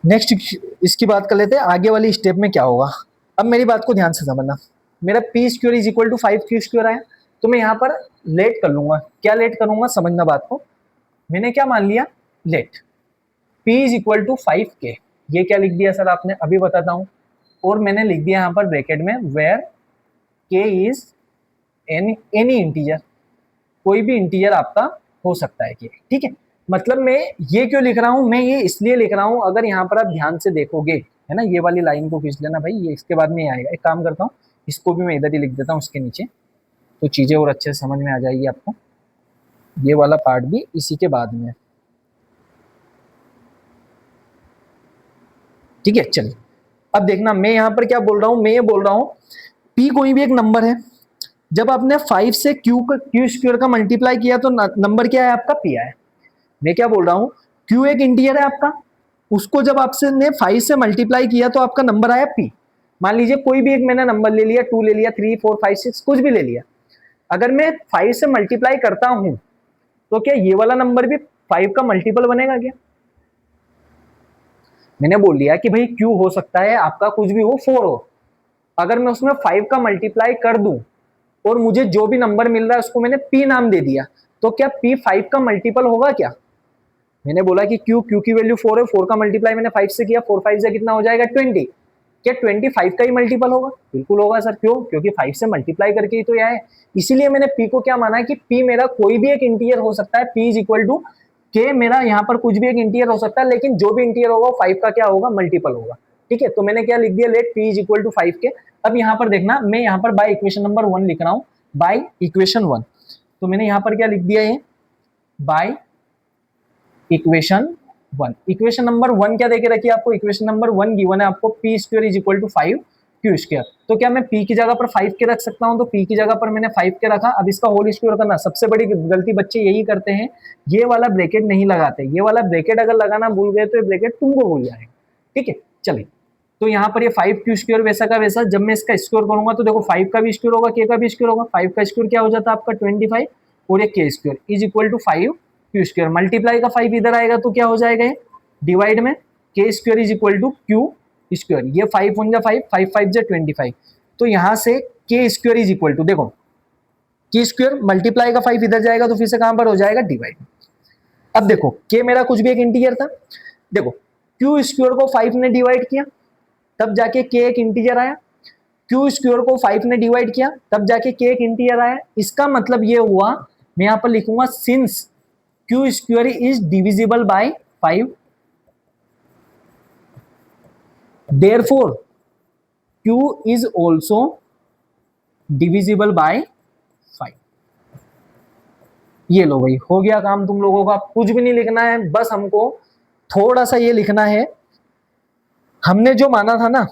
नेक्स्ट इसकी बात कर लेते हैं आगे वाली स्टेप में क्या होगा। अब मेरी बात को ध्यान से समझना, मेरा P square is equal to 5 Q square आया, तो मैं यहाँ पर लेट कर लूंगा। क्या लेट करूंगा, समझना बात को। मैंने क्या मान लिया, let P is equal to 5K। ये क्या लिख दिया सर आपने, अभी बताता हूँ। और मैंने लिख दिया यहाँ पर ब्रैकेट में where K is any integer, कोई भी इंटीजर आपका हो सकता है K, ठीक है। मतलब मैं ये क्यों लिख रहा हूँ, मैं ये इसलिए लिख रहा हूँ, अगर यहाँ पर आप ध्यान से देखोगे, है ना, ये वाली लाइन को खींच लेना भाई, ये इसके बाद में आएगा। एक काम करता हूँ, इसको भी मैं इधर ही लिख देता हूँ उसके नीचे, तो चीजें और अच्छे से समझ में आ जाएगी आपको। ये वाला पार्ट भी इसी के बाद में, ठीक है। चलिए अब देखना, मैं यहाँ पर क्या बोल रहा हूँ, मैं ये बोल रहा हूँ P कोई भी एक नंबर है, जब आपने 5 से क्यू स्क्वायर का मल्टीप्लाई किया तो नंबर क्या है आपका, P आया। मैं क्या बोल रहा हूँ, Q एक इंटीजर है आपका, उसको जब आपसे ने 5 से मल्टीप्लाई किया तो आपका नंबर आया P। मान लीजिए कोई भी एक मैंने नंबर ले लिया, 2 ले लिया, 3, 4, 5, 6 कुछ भी ले लिया। अगर मैं 5 से मल्टीप्लाई करता हूं तो क्या ये वाला नंबर भी 5 का मल्टीपल बनेगा क्या? मैंने बोल दिया कि भाई Q हो सकता है आपका कुछ भी हो, 4 हो, अगर मैं उसमें 5 का मल्टीप्लाई कर दूं और मुझे जो भी नंबर मिल रहा है उसको मैंने P नाम दे दिया, तो क्या P 5 का मल्टीपल होगा क्या? मैंने बोला कि Q की वैल्यू 4 है, 4 का मल्टीप्लाई मैंने 5 से किया, 4 5 से कितना हो जाएगा 20। क्या 25 का ही मल्टीपल होगा? बिल्कुल होगा सर। क्यों? क्योंकि 5 से मल्टीप्लाई करके ही तो यह है। इसीलिए मैंने P को क्या माना है कि P मेरा कोई भी एक इंटीजर हो सकता है, P is equal to K, मेरा यहाँ पर कुछ भी एक इंटीजर हो सकता है, लेकिन जो भी इंटीजर होगा 5 का क्या होगा, मल्टीपल होगा, ठीक है। तो मैंने क्या लिख दिया, let P is equal to 5K। अब यहाँ पर देखना, मैं यहाँ पर बाय इक्वेशन नंबर 1 लिख रहा हूँ, बाय इक्वेशन 1। तो मैंने यहाँ पर क्या लिख दिया है, बाय इक्वेशन 1। इक्वेशन नंबर 1 क्या देके रखी है आपको, इक्वेशन नंबर 1 गिवन है आपको P square is equal to 5 Q square. तो क्या मैं P की जगह पर 5 के रख सकता हूं, तो P की जगह पर मैंने 5 के रखा। अब इसका होल स्क्वायर करना, सबसे बड़ी गलती बच्चे यही करते हैं, ये वाला ब्रैकेट नहीं लगाते। ये वाला ब्रैकेट अगर लगाना भूल गए तो ये ब्रैकेट तुमको भूल जाएगा, ठीक है। चलिए, तो यहाँ पर ये 5Q स्क्वायर वैसा का वैसा, जब मैं इसका स्क्वायर करूंगा तो देखो 5 का भी स्क्वायर होगा, K का भी स्क्वायर होगा। 5 का स्क्वायर क्या हो जाता है आपका 25, और ये K square is equal to 5Q square. Multiply का 5 इधर आएगा तो क्या हो जाएगा, ये डिवाइड में K square is equal to Q square. ये 5 1 जा 5, 5 5 जा 25। तो यहाँ से K square is equal to, देखो K स्क्वायर मल्टीप्लाई का 5 इधर जाएगा तो फिर से कहां पर हो जाएगा, डिवाइड। अब देखो K मेरा कुछ भी एक इंटीजर था, देखो Q स्क्वायर को 5 ने डिवाइड किया तब जाके K एक इंटीजर आया, Q स्क्वायर को 5 ने डिवाइड किया तब जाके K एक इंटीजर आया। इसका मतलब ये हुआ, मैं यहां पर लिखूंगा since Q square is divisible by 5, therefore Q is also divisible by 5। ये लो भाई, हो गया काम तुम लोगों का। कुछ भी नहीं लिखना है, बस हमको थोड़ा सा ये लिखना है, हमने जो माना था ना,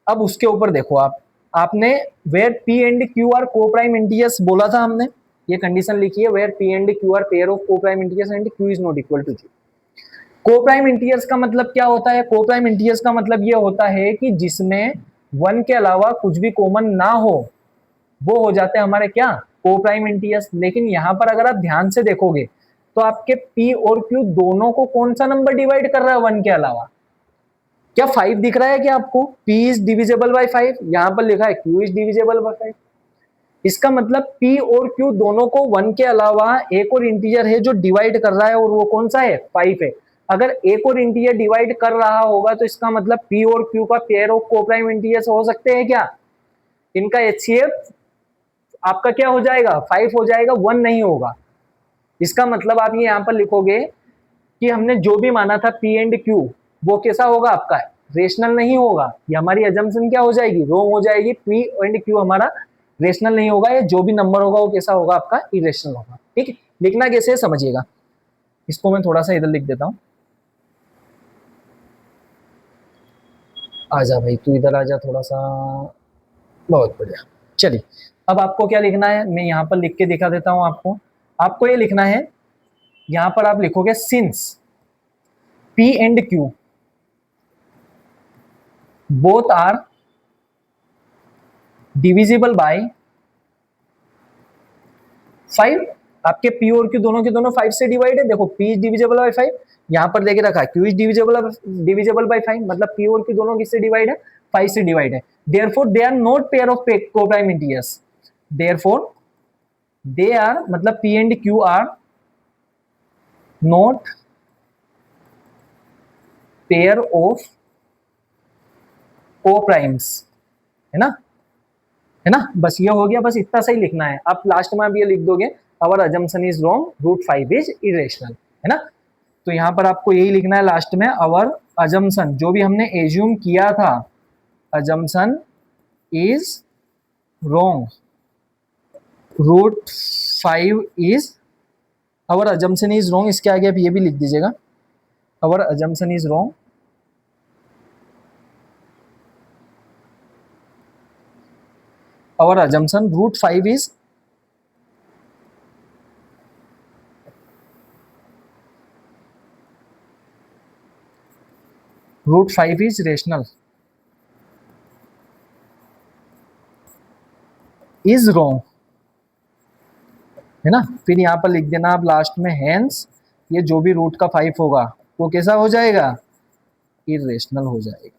अब उसके ऊपर देखो आपने where P and Q are coprime integers बोला था हमने, ये कंडीशन लिखी है, where P and Q are pair of coprime integers and Q is not equal to 0। Coprime integers का मतलब क्या होता है, को प्राइम इंटीजर्स का मतलब ये होता है कि जिसमें 1 के अलावा कुछ भी कॉमन ना हो, वो हो जाते हैं हमारे क्या, को प्राइम इंटीजर्स। लेकिन यहाँ पर अगर आप ध्यान से देखोगे तो आपके P और Q दोनों को कौन सा नंबर डिवाइड कर रहा है 1 के अलावा, क्या 5 दिख रहा है क्या आपको? P इज डिविजिबल बाय 5, यहाँ पर लिखा है Q इज डिविजिबल बाय 5। इसका मतलब P और Q दोनों को 1 के अलावा एक और इंटीजर है जो डिवाइड कर रहा है, और वो कौन सा है, 5 है। अगर एक और इंटीजर डिवाइड कर रहा होगा तो इसका मतलब P और Q का pair of coprime integers हो सकते हैं क्या? इनका HCF आपका क्या हो जाएगा, 5 हो जाएगा, 1 नहीं होगा। इसका मतलब आप ये यहाँ पर लिखोगे कि हमने जो भी माना था P एंड Q, वो कैसा होगा आपका, रेशनल नहीं होगा। ये हमारी अजम्पशन क्या हो जाएगी, रॉन्ग हो जाएगी। P एंड Q हमारा रेशनल नहीं होगा, ये जो भी नंबर होगा वो कैसा होगा आपका, इरेशनल होगा, ठीक है। लिखना कैसे है समझिएगा, इसको मैं थोड़ा सा इधर लिख देता हूं। आजा भाई तू इधर आजा थोड़ा सा, बहुत बढ़िया। चलिए, अब आपको क्या लिखना है, मैं यहाँ पर लिख के दिखा देता हूं आपको। आपको ये लिखना है, यहाँ पर आप लिखोगे since P and Q both are divisible by 5। आपके P और Q दोनों के दोनों 5 से डिवाइड है, देखो P इज डिविजिबल बाय 5, यहाँ पर देखे रखा क्यू इज डिविजिबल बाय 5, मतलब पी और क्यू दोनों किससे डिवाइड है, 5 से डिवाइड है। Therefore they are not pair of coprime integers, therefore they are मतलब P and Q are not pair of coprimes, है ना, बस ये हो गया, बस इतना सही लिखना है। आप लास्ट में आप ये लिख दोगे our assumption is wrong, root 5 is irrational, है ना। तो यहाँ पर आपको यही लिखना है लास्ट में, आवर अजम्पशन, जो भी हमने एज्यूम किया था, assumption is wrong, root 5 is, our assumption is wrong, इसके आगे आप ये भी लिख दीजिएगा, our assumption is wrong, our assumption root 5 is rational is wrong, है ना। फिर यहाँ पर लिख देना आप लास्ट में, hence ये जो भी रूट का 5 होगा वो कैसा हो जाएगा, इरेशनल हो जाएगा।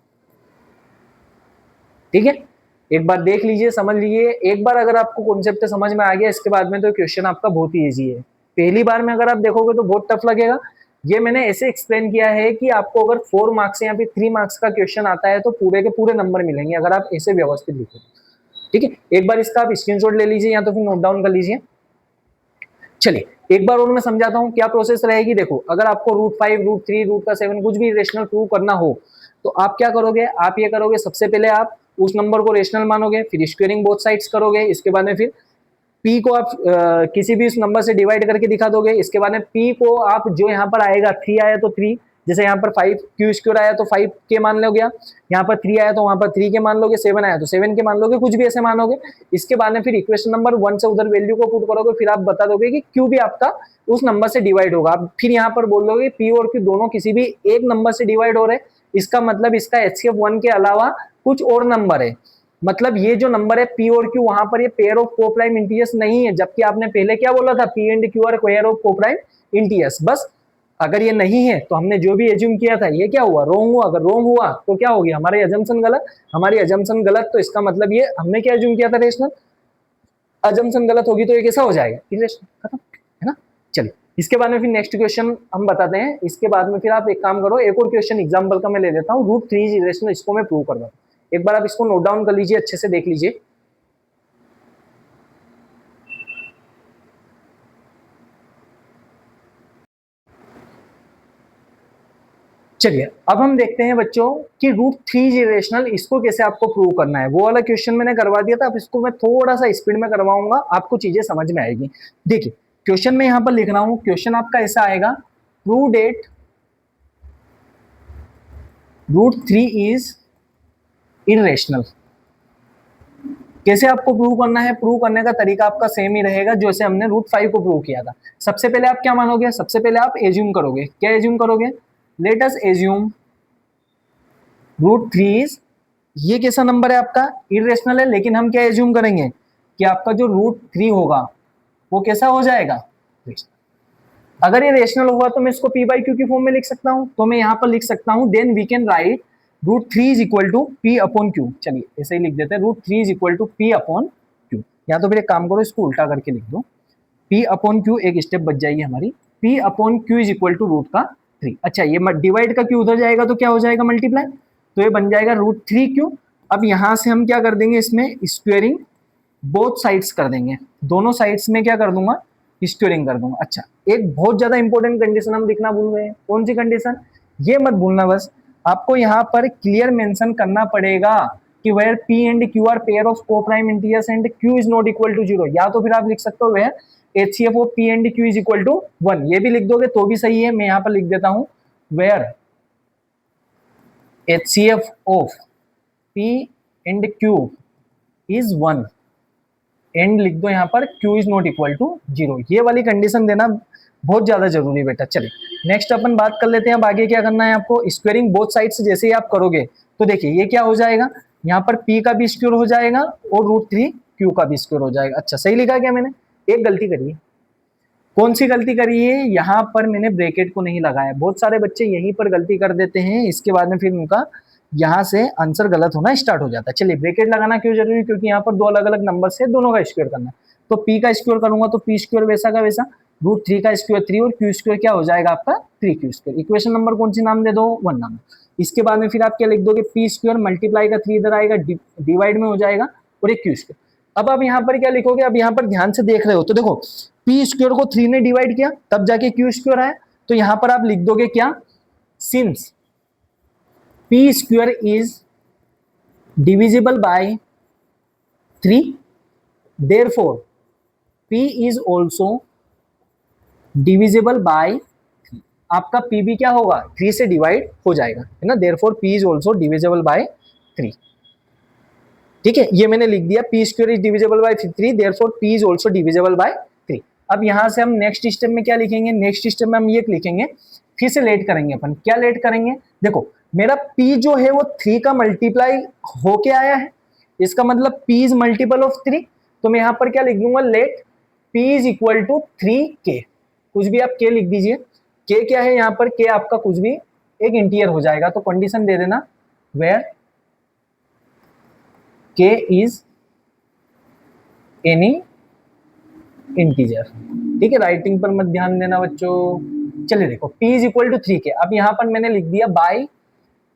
ठीक है, एक बार देख लीजिए, समझ लीजिए, एक बार अगर आपको कॉन्सेप्ट समझ में आ गया, इसके बाद में तो क्वेश्चन आपका बहुत ही इजी है। पहली बार में अगर आप देखोगे तो बहुत टफ लगेगा। ये मैंने ऐसे एक्सप्लेन किया है कि आपको अगर 4 मार्क्स या फिर 3 मार्क्स का क्वेश्चन आता है तो पूरे के पूरे नंबर मिलेंगे अगर आप ऐसे व्यवस्थित लिखो। ठीक है, एक बार इसका आप स्क्रीनशॉट ले लीजिए या तो फिर नोट डाउन कर लीजिए। चलिए एक बार और मैं समझाता हूँ क्या प्रोसेस रहेगी। देखो, अगर आपको रूट 5, रूट 3, रूट का 7 कुछ भी रेशनल प्रूव करना हो तो आप क्या करोगे, आप ये करोगे, सबसे पहले आप उस नंबर को रेशनल मानोगे, फिर स्क्वेयरिंग बोथ साइड्स करोगे, इसके बाद में फिर p को आप किसी भी उस नंबर से डिवाइड करके दिखा दोगे। इसके बाद में p को आप जो यहाँ पर आएगा 3 आया तो 3, जैसे यहाँ पर 5 क्यू स्क्वायर आया तो 5 के मान लोगे, यहाँ पर 3 आया तो वहां पर 3 के मान लोगे, 7 आया तो 7 के मान लोगे, कुछ भी ऐसे मानोगे। इसके बाद में फिर इक्वेशन नंबर 1 से उधर वैल्यू को पुट करोगे, फिर आप बता दोगे कि क्यू भी आपका उस नंबर से डिवाइड होगा। आप फिर यहाँ पर बोल दोगे p और q दोनों किसी भी एक नंबर से डिवाइड हो रहे, इसका मतलब इसका HCF 1 के अलावा कुछ और नंबर है, मतलब ये जो नंबर है p और q वहां पर ये पेयर ऑफ कोप्राइम इंटीजर्स नहीं है, जबकि आपने पहले क्या बोला था, p and q are pair of coprime integers. बस अगर ये नहीं है तो हमने जो भी एज्यूम किया था ये क्या हुआ, रोंग हुआ। अगर रोंग हुआ तो क्या हो गया, हमारी अजम्पशन गलत, हमारी अजम्पशन गलत, तो इसका मतलब ये हमने क्या एज्यूम किया था, रेशनल। अजम्पशन गलत होगी तो ये कैसा हो जाएगा, इरेशनल, खत्म, है ना। चलिए इसके बाद में फिर नेक्स्ट क्वेश्चन हम बताते हैं। इसके बाद में फिर आप एक काम करो, एक और क्वेश्चन एग्जांपल का मैं ले लेता हूँ, रूट 3 इज इरेशनल, इसको मैं प्रूव कर रहा हूँ। एक बार आप इसको नोट डाउन कर लीजिए, अच्छे से देख लीजिए। चलिए अब हम देखते हैं बच्चों कि रूट 3 इज इरेशनल, इसको कैसे आपको प्रूव करना है। वो वाला क्वेश्चन मैंने करवा दिया था, अब इसको मैं थोड़ा सा स्पीड में करवाऊंगा, आपको चीजें समझ में आएगी। देखिए क्वेश्चन में यहां पर लिख रहा हूं, क्वेश्चन आपका ऐसा आएगा, prove that root 3 is irrational. कैसे आपको प्रूव करना है, प्रूव करने का तरीका आपका सेम ही रहेगा जैसे हमने रूट 5 को प्रूव किया था। सबसे पहले आप क्या मानोगे, सबसे पहले आप एज्यूम करोगे, क्या एज्यूम करोगे, let us assume root 3 is, ये कैसा नंबर है आपका, इरेशनल है, लेकिन हम क्या एज्यूम करेंगे कि आपका जो रूट 3 होगा वो कैसा हो जाएगा, अगर ये रेशनल होगा तो मैं इसको p बाई क्यू की फॉर्म में लिख सकता हूं, तो मैं यहां पर लिख सकता हूं, then we can write root 3 is equal to p upon Q. चलिए ऐसे ही लिख देते हैं, root 3 is equal to p upon Q, या तो फिर एक काम करो इसको उल्टा करके लिख दो, p अपॉन क्यू, एक स्टेप बच जाएगी हमारी, p upon Q is equal to root का 3। अच्छा ये डिवाइड का क्यू उधर जाएगा तो क्या हो जाएगा, मल्टीप्लाई, तो ये बन जाएगा रूट 3 क्यू। अब यहां से हम क्या कर देंगे, इसमें स्क्वेयरिंग बोथ साइड्स कर देंगे, दोनों साइड्स में क्या कर दूंगा, स्क्वेयरिंग कर दूंगा। अच्छा एक बहुत ज्यादा इंपॉर्टेंट कंडीशन हम लिखना भूल गए, कौन सी कंडीशन, ये मत भूलना, बस आपको यहाँ पर क्लियर मेंशन करना पड़ेगा कि where p and q are pair of coprime integers and q is not equal to 0, या तो फिर आप लिख सकते हो where HCF of p and q is equal to 1, ये भी लिख दोगे तो भी सही है। मैं यहाँ पर लिख देता हूं, where HCF of p and q is 1, and लिख दो यहाँ पर q is not equal to 0, ये वाली कंडीशन देना बहुत ज्यादा जरूरी बेटा। चलिए नेक्स्ट अपन बात कर लेते हैं, अब आगे क्या करना है आपको, स्क्वेयरिंग बोथ साइड से जैसे ही आप करोगे तो देखिए ये क्या हो जाएगा, यहाँ पर p का भी स्क्वेयर हो जाएगा और रूट 3 q का भी स्क्वेयर हो जाएगा। अच्छा सही लिखा क्या मैंने, एक गलती करिए, कौन सी गलती करी है, यहाँ पर मैंने ब्रैकेट को नहीं लगाया। बहुत सारे बच्चे यहीं पर गलती कर देते हैं, इसके बाद में फिर उनका यहाँ से आंसर गलत होना स्टार्ट हो जाता है। चलिए, ब्रैकेट लगाना क्यों जरूरी है, क्योंकि यहाँ पर दो अलग अलग नंबर से दोनों का स्क्वायर करना है। तो पी का स्क्वायर करूंगा तो पी स्क्वायर वैसा का वैसा, रूट थ्री का स्क्वायर थ्री, और क्यू स्क्वायर क्या हो जाएगा आपका, three Q square. Equation number कौन सी नाम दे दो, वन नाम। इसके बाद में फिर आप क्या लिख दोगे, पी स्क्वायर मल्टीप्लाई का थ्री इधर आएगा, डिवाइड में हो जाएगा, और एक क्यू स्क्वायर। अब आप यहाँ पर क्या लिखोगे, अब यहाँ पर ध्यान से देख रहे हो तो देखो, पी स्क्वायर को थ्री ने डिवाइड किया तब जाके क्यू स्क्वायर आया, तो यहाँ पर आप लिख दोगे क्या, since P square is divisible by three, therefore p is also divisible by 3। आपका p भी क्या होगा, 3 से डिवाइड हो जाएगा, है ना। therefore p is also divisible by 3। ठीक है, ये मैंने लिख दिया, p square is divisible by 3, therefore p is also divisible by 3। अब यहां से हम नेक्स्ट स्टेप में क्या लिखेंगे, नेक्स्ट स्टेप में हम ये लिखेंगे, फिर से लेट करेंगे अपन। क्या लेट करेंगे, देखो मेरा p जो है वो 3 का मल्टीप्लाई होके आया है, इसका मतलब p इज मल्टीपल ऑफ 3। तो मैं यहाँ पर क्या लिख दूंगा, let p is equal to 3k, कुछ भी आप k लिख दीजिए। k क्या है यहाँ पर, k आपका कुछ भी एक इंटीजर हो जाएगा, तो कंडीशन दे देना where k is any integer. ठीक है, राइटिंग पर मत ध्यान देना बच्चों। चलिए देखो, p is equal to 3k, अब यहाँ पर मैंने लिख दिया बाय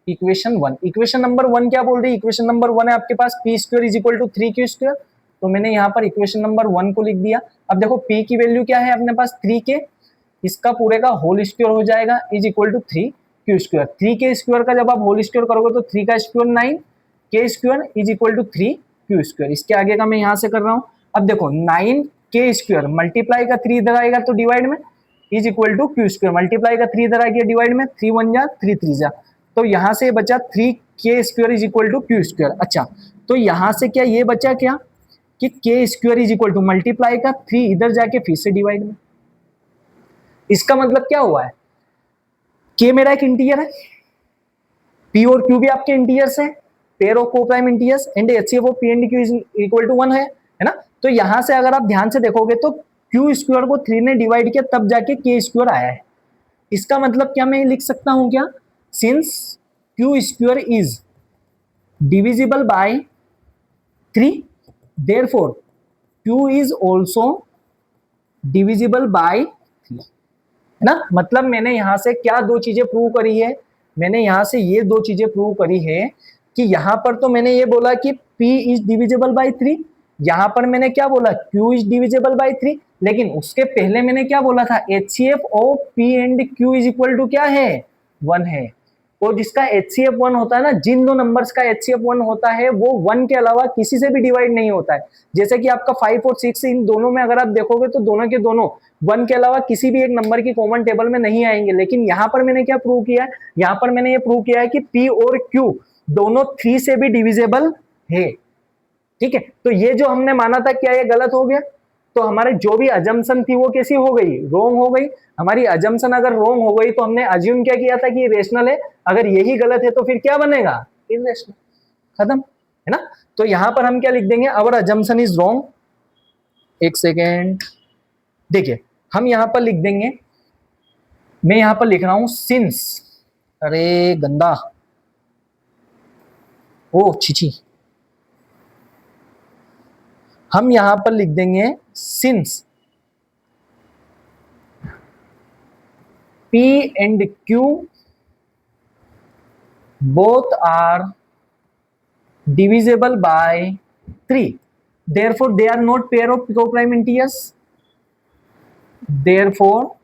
इक्वेशन 1। इक्वेशन नंबर 1 क्या बोल रही है, इक्वेशन नंबर 1 है आपके पास p square is equal to 3q square, तो मैंने यहाँ पर इक्वेशन नंबर 1 को लिख दिया। अब देखो p की वैल्यू क्या है अपने पास, 3k, इसका पूरे का होल स्क्वायर हो जाएगा is equal to 3q square. 3k square का जब आप होल स्क्वायर करोगे तो 3 का square 9, k square is equal to 3q square. इसके आगे का मैं यहाँ से कर रहा हूँ। अब देखो 9k स्क्वायर मल्टीप्लाई का 3 इधर आएगा तो डिवाइड में, is equal to q square multiply का 3 इधर आ गया डिवाइड में, 3 1 जा 3 3 जा, तो यहाँ से बचा 3k square is equal to q square. अच्छा, तो यहाँ से क्या ये बचा क्या कि k square is equal to multiply का 3 इधर जाके फिर से डिवाइड में। इसका मतलब क्या हुआ है, k मेरा एक इंटीजर है, p और q भी आपके इंटीजर्स हैं, pair of coprime integers, and HCF of p and q is equal to 1 है ना। तो यहां से अगर आप ध्यान से देखोगे तो q स्क्वायर को 3 ने डिवाइड किया तब जाके k स्क्वायर आया है। इसका मतलब क्या मैं लिख सकता हूं क्या, since q square is divisible by 3, therefore q is also divisible by 3, है ना। मतलब मैंने यहां से क्या दो चीजें प्रूव करी है, मैंने यहां से ये दो चीजें प्रूव करी है कि यहां पर तो मैंने ये बोला कि p इज डिविजिबल बाय 3, यहां पर मैंने क्या बोला, q इज डिविजिबल बाय 3, लेकिन उसके पहले मैंने क्या बोला था, HCF of p and q is equal to क्या है, 1 है। और जिसका HCF 1 होता है ना, जिन दो नंबर्स का HCF 1 होता है वो 1 के अलावा किसी से भी डिवाइड नहीं होता है। जैसे कि आपका 5 और 6, इन दोनों में अगर आप देखोगे तो दोनों के दोनों 1 के अलावा किसी भी एक नंबर की कॉमन टेबल में नहीं आएंगे। लेकिन यहाँ पर मैंने क्या प्रूव किया है, यहाँ पर मैंने ये प्रूव किया है कि P और Q दोनों 3 से भी डिविजिबल है। ठीक है, तो ये जो हमने माना था क्या ये गलत हो गया, तो हमारे जो भी अजम्पशन थी वो कैसी हो गई, रोंग हो गई। हमारी अजम्पशन अगर रोंग हो गई तो हमने अज्यूम क्या किया था कि रेशनल है, अगर यही गलत है तो फिर क्या बनेगा, इरेशनल, खत्म, है ना। तो यहां पर हम क्या लिख देंगे, अवर अजम्पशन इज रोंग। एक सेकेंड, देखिए हम यहां पर लिख देंगे, मैं यहां पर लिख रहा हूं सिंस, अरे गंदा, ओ छिची, हम यहां पर लिख देंगे since P and Q both are divisible by 3, therefore they are not pair of coprime integers, therefore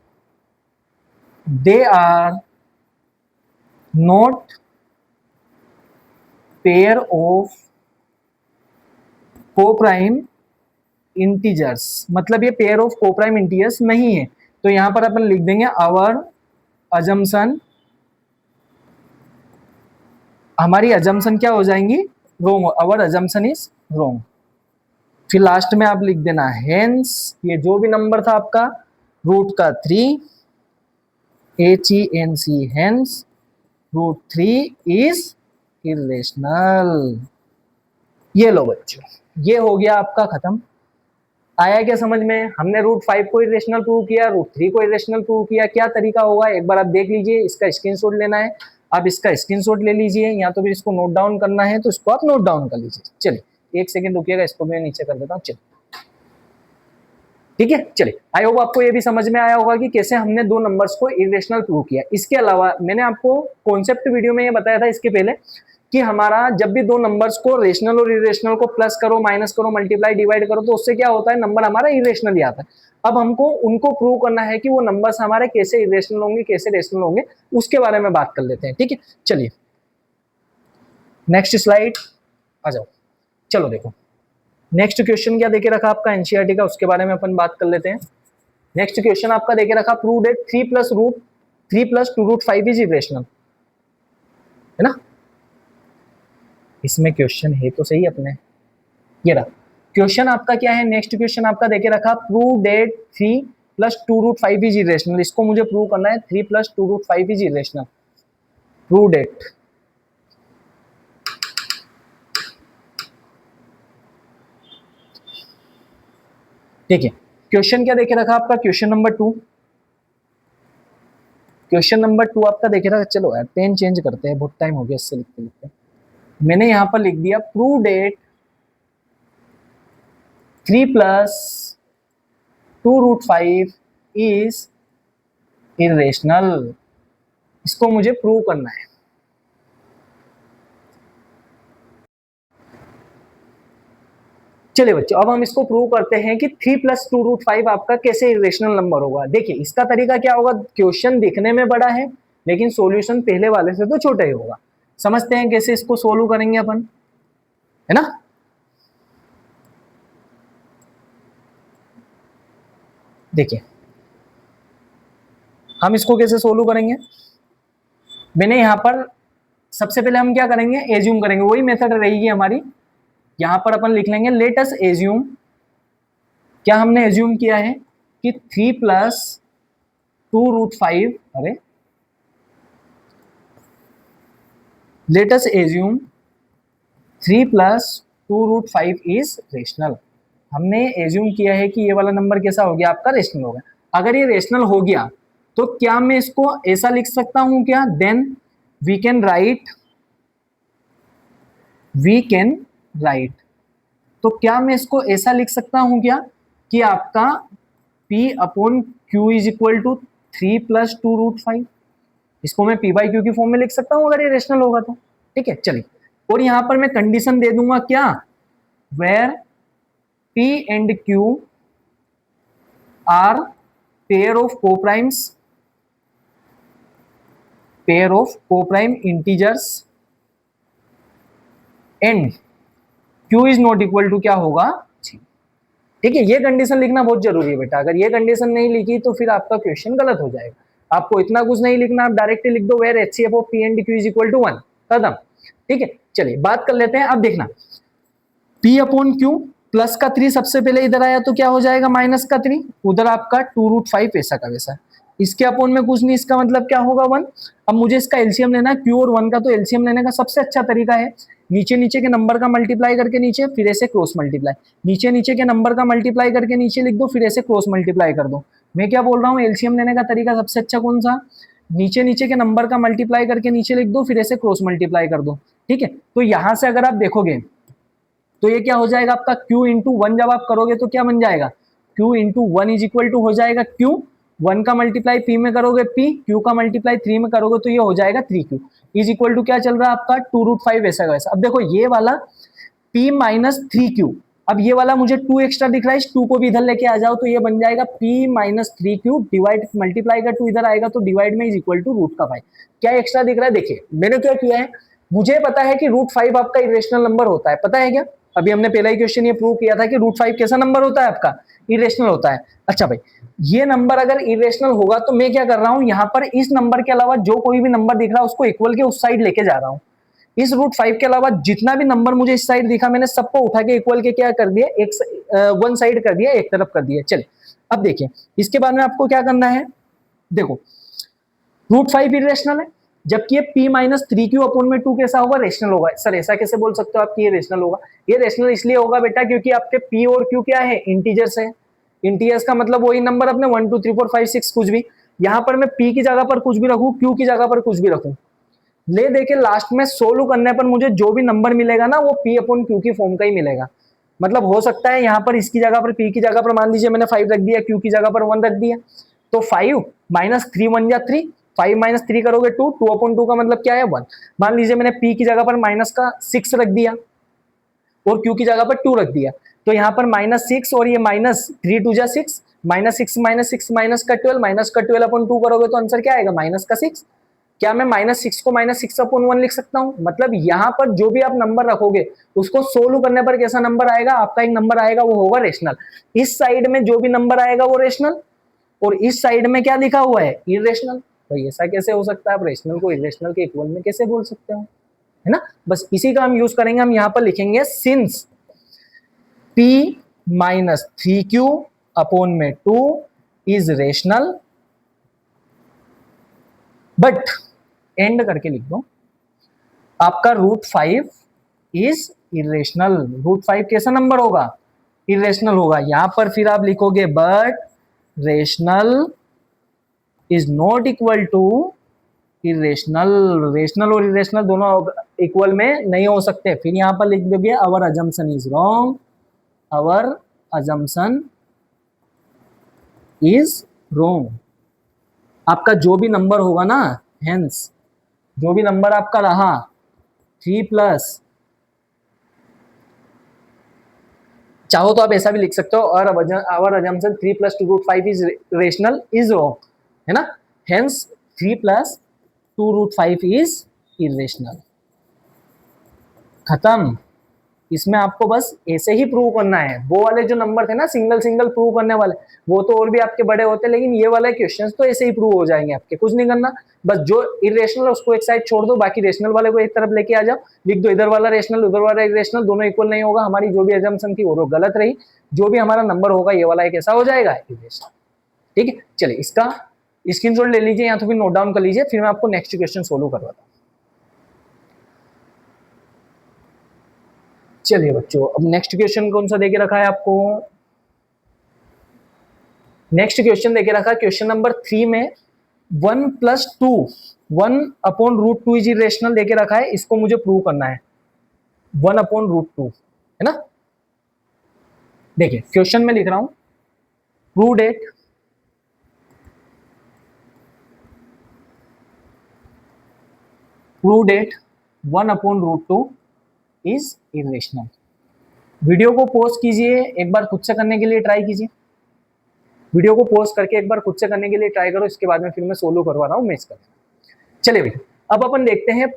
they are not pair of coprime integers, मतलब ये पेयर ऑफ कोप्राइम इंटीजर्स नहीं है। तो यहां पर अपन लिख देंगे आवर अजम्पशन, हमारी अजम्पशन क्या हो जाएंगी, रोंग, आवर अजम्पशन इज रोंग। फिर लास्ट में आप लिख देना हेंस, ये जो भी नंबर था आपका रूट का 3, HENC, hence root 3 is irrational. ये लो बच्चों, ये हो गया आपका खत्म। आया क्या समझ में? हमने रूट 5 को इरेशनल प्रूव किया, रूट 3 को इरेशनल प्रूव किया, क्या तरीका होगा एक बार आप देख लीजिए। इसका स्क्रीनशॉट लेना है, आप इसका स्क्रीनशॉट ले लीजिए, या तो फिर इसको नोट डाउन करना है तो इसको आप नोट डाउन कर लीजिए। चलिए 1 सेकंड रुकिएगा, इसको मैं नीचे कर देता हूँ। चलिए ठीक है, चलिए आई होप आपको ये भी समझ में आया होगा कि कैसे हमने दो नंबर्स को इरेशनल प्रूव किया। इसके अलावा मैंने आपको कॉन्सेप्ट वीडियो में ये बताया था इसके पहले कि हमारा जब भी दो नंबर्स को रेशनल और इरेशनल को प्लस करो, माइनस करो, मल्टीप्लाई, डिवाइड करो तो उससे क्या होता है, नंबर हमारा इरेशनल ही आता है। अब हमको उनको प्रूव करना है कि वो नंबर्स हमारे कैसे इरेशनल होंगे, कैसे रेशनल होंगे, उसके बारे में बात कर लेते हैं। ठीक है, चलिए नेक्स्ट स्लाइड आ जाओ। चलो देखो नेक्स्ट क्वेश्चन क्या देके रखा आपका एनसीईआरटी का, उसके बारे में अपन बात कर लेते हैं। नेक्स्ट क्वेश्चन आपका देके रखा, prove that 3 plus 2 root 5 is irrational, है ना। इसमें क्वेश्चन है तो सही अपने, ये रहा क्वेश्चन आपका क्या है। नेक्स्ट क्वेश्चन आपका देके रखा, prove that 3 plus 2 root 5 is irrational. इसको मुझे प्रूव करना है 3 plus 2 root 5 is irrational. Prove that, ठीक है। क्वेश्चन क्या देखे रखा आपका, क्वेश्चन नंबर 2। क्वेश्चन नंबर 2 आपका देखे रखा, चलो यार पेन चेंज करते हैं, बहुत टाइम हो गया इससे लिखते लिखते। मैंने यहां पर लिख दिया prove that 3 plus 2 root 5 is irrational. इसको मुझे प्रूव करना है। चलिए बच्चों अब हम इसको प्रूव करते हैं कि 3 प्लस 2 रूट 5 आपका कैसे इरेशनल नंबर होगा। देखिए इसका तरीका क्या होगा, क्वेश्चन दिखने में बड़ा है लेकिन सॉल्यूशन पहले वाले से तो छोटा ही होगा। समझते हैं कैसे इसको सोल्व करेंगे अपन, है ना। देखिए हम इसको कैसे सोल्व करेंगे, मैंने यहां पर सबसे पहले हम क्या करेंगे, एज्यूम करेंगे, वही मेथड रहेगी हमारी। यहां पर अपन लिख लेंगे लेट अस एज्यूम, क्या हमने एज्यूम किया है कि 3 प्लस 2 रूट 5, अरे let us assume 3 plus 2 root 5 is rational. हमने एज्यूम किया है कि ये वाला नंबर कैसा हो गया आपका, रेशनल हो गया। अगर ये रेशनल हो गया तो क्या मैं इसको ऐसा लिख सकता हूं क्या, देन वी कैन राइट, तो क्या मैं इसको ऐसा लिख सकता हूं क्या कि आपका P upon Q is equal to 3 plus 2 root 5। इसको मैं P बाई Q की फॉर्म में लिख सकता हूं अगर ये रेशनल होगा तो। ठीक है चलिए, और यहां पर मैं कंडीशन दे दूंगा क्या, where P and Q are pair of coprime integers and Q is not equal to क्या होगा, ठीक है। ये कंडीशन लिखना बहुत जरूरी है बेटा, अगर ये कंडीशन नहीं लिखी तो फिर आपका क्वेश्चन गलत हो जाएगा। आपको इतना कुछ नहीं लिखना, आप डायरेक्टली लिख दो where HCF of P and Q is equal to 1, खत्म। ठीक है चलिए बात कर लेते हैं। अब देखना P अपॉन Q प्लस का 3 सबसे पहले इधर आया तो क्या हो जाएगा, माइनस का 3, उधर आपका 2 रूट 5 ऐसा का वैसा। इसके अपॉन में कुछ नहीं, इसका मतलब क्या होगा 1। अब मुझे इसका एलसीएम लेना है Q और 1 का, तो एलसीएम लेने का सबसे अच्छा तरीका है नीचे नीचे के नंबर का मल्टीप्लाई करके नीचे, फिर ऐसे क्रॉस मल्टीप्लाई, नीचे नीचे के नंबर का मल्टीप्लाई करके नीचे लिख दो, फिर ऐसे क्रॉस मल्टीप्लाई कर दो। मैं क्या बोल रहा हूँ, एलसीएम लेने का तरीका सबसे अच्छा कौन सा, नीचे नीचे के नंबर का मल्टीप्लाई करके नीचे लिख दो, फिर ऐसे क्रॉस मल्टीप्लाई कर दो। ठीक है, तो यहां से अगर आप देखोगे तो ये क्या हो जाएगा आपका Q इंटू 1, जब आप करोगे तो क्या बन जाएगा, Q into 1 is equal to हो जाएगा Q, 1 का मल्टीप्लाई P में करोगे P, Q का मल्टीप्लाई 3 में करोगे तो ये हो जाएगा 3Q इज इक्वल टू क्या चल रहा है आपका 2 रूट 5 ऐसा वैसा। अब देखो ये वाला P माइनस 3Q, अब ये वाला मुझे 2 एक्स्ट्रा दिख रहा है, इस 2 को भी इधर लेके आ जाओ तो ये बन जाएगा P minus 3Q divide, multiply का 2 इधर आएगा तो डिवाइड में इज इक्वल टू रूट का 5। क्या एक्स्ट्रा दिख रहा है, देखिए मैंने क्या किया है, मुझे पता है कि रूट 5 आपका इरेशनल नंबर होता है, पता है क्या, अभी हमने पहला ही क्वेश्चन ये प्रूव किया था कि रूट 5 कैसा नंबर होता है आपका, इरेशनल होता है। अच्छा भाई ये नंबर अगर इरेशनल होगा तो मैं क्या कर रहा हूं, यहां पर इस नंबर के अलावा जो कोई भी नंबर दिख रहा है उसको इक्वल के उस साइड लेके जा रहा हूं। इस रूट 5 के अलावा जितना भी नंबर मुझे इस साइड दिखा मैंने सबको उठा के इक्वल के क्या कर दिया, एक वन साइड कर दिया, एक तरफ कर दिया। चलिए अब देखिए इसके बाद में आपको क्या करना है, देखो रूट 5 इरेशनल है, जबकि ये p minus three Q upon में टू कैसा होगा, रेशनल होगा। सर ऐसा कैसे बोल सकते हो आप कि ये रेशनल होगा? ये रेशनल इसलिए होगा बेटा क्योंकि आपके p और q क्या है, इंटीजर्स है। इंटीजर्स का मतलब वही नंबर अपने 1 2 3 4 5 6 कुछ भी। यहाँ पर मैं p की जगह पर कुछ भी रखूं, q की जगह पर कुछ भी रखूं, ले देके लास्ट में सोल्व करने पर मुझे जो भी नंबर मिलेगा ना वो p अपॉन q की फॉर्म का ही मिलेगा। मतलब हो सकता है यहाँ पर इसकी जगह पर p की जगह पर मान लीजिए मैंने 5 रख दिया, q की जगह पर 1 रख दिया, तो 5 माइनस थ्री वन या थ्री, 5 माइनस थ्री करोगे 2, 2 अपॉन 2 का मतलब क्या है 1। मान लीजिए मैंने p की जगह पर माइनस का 6 रख दिया और q की जगह पर 2 रख दिया, तो यहाँ पर माइनस 6 और ये माइनस 3 टू जा 6, माइनस 6 माइनस 6 माइनस का 12, माइनस का 12 अपॉन 2 करोगे तो आंसर क्या आएगा, माइनस का 6। क्या मैं माइनस 6 को माइनस 6 अपॉन 1 लिख सकता हूँ? मतलब यहाँ पर जो भी आप नंबर रखोगे उसको सोल्व करने पर कैसा नंबर आएगा, आपका एक नंबर आएगा वो होगा रेशनल। इस साइड में जो भी नंबर आएगा वो रेशनल, और इस साइड में क्या लिखा हुआ है, इरेशनल। तो ऐसा कैसे हो सकता है? आप रेशनल को इरेशनल के इक्वल में कैसे बोल सकते हो, है ना? बस इसी का हम यूज करेंगे। हम यहाँ पर लिखेंगे since p minus three Q upon में 2 इज रेशनल बट, एंड करके लिख दो, आपका रूट 5 इज इरेशनल। रूट 5 कैसा नंबर होगा, इरेशनल होगा। यहां पर फिर आप लिखोगे but rational is not equal to irrational. Rational और इरेशनल दोनों इक्वल में नहीं हो सकते। फिर यहां पर लिख दोगे our assumption is wrong, our assumption is wrong. आपका जो भी नंबर होगा ना, हेंस जो भी नंबर आपका रहा 3 प्लस, चाहो तो आप ऐसा भी लिख सकते हो, और our assumption 3 plus 2 root 5 is rational is wrong, है ना? Hence 3 plus 2 root 5 is irrational. खत्म। इसमें आपको बस ऐसे ही प्रूव करना है। वो वाले जो नंबर थे ना सिंगल सिंगल प्रूव करने वाले, वो तो और भी आपके बड़े होते, लेकिन ये वाले क्वेश्चंस तो ऐसे ही प्रूव हो जाएंगे आपके। कुछ नहीं करना, बस जो इरेशनल है उसको एक साइड छोड़ दो, बाकी रेशनल वाले को एक तरफ लेके आ जाओ, लिख दो इधर वाला रेशनल उधर वाला इरेशनल, दोनों इक्वल नहीं होगा। हमारी जो भी अजम्पशन थी वो गलत रही, जो भी हमारा नंबर होगा ये वाला एक ऐसा हो जाएगा इरेशनल। ठीक है, चलिए इसका स्क्रीनशॉट ले लीजिए या तो फिर नोट डाउन कर लीजिए, फिर मैं आपको नेक्स्ट क्वेश्चन सोल्व करवाता हूँ। चलिए बच्चों, अब नेक्स्ट क्वेश्चन कौन सा देके रखा है आपको? नेक्स्ट क्वेश्चन देके रखा है क्वेश्चन नंबर 3 में 1 plus 2 1 upon root 2 is irrational देके रखा है। इसको मुझे प्रूव करना है, 1 अपॉन रूट 2, है ना? देखिए क्वेश्चन में लिख रहा हूं, prove that prove that 1 upon root 2 is irrational. Video को पॉज कीजिए, एक बार खुद से करने के लिए ट्राई कीजिए। वीडियो को पॉज करके एक बार खुद से करने के लिए ट्राई करो, इसके बाद में फिर मैं सोलो करवा रहा हूँ मैच कर। चलिए भैया, अब अपन देखते हैं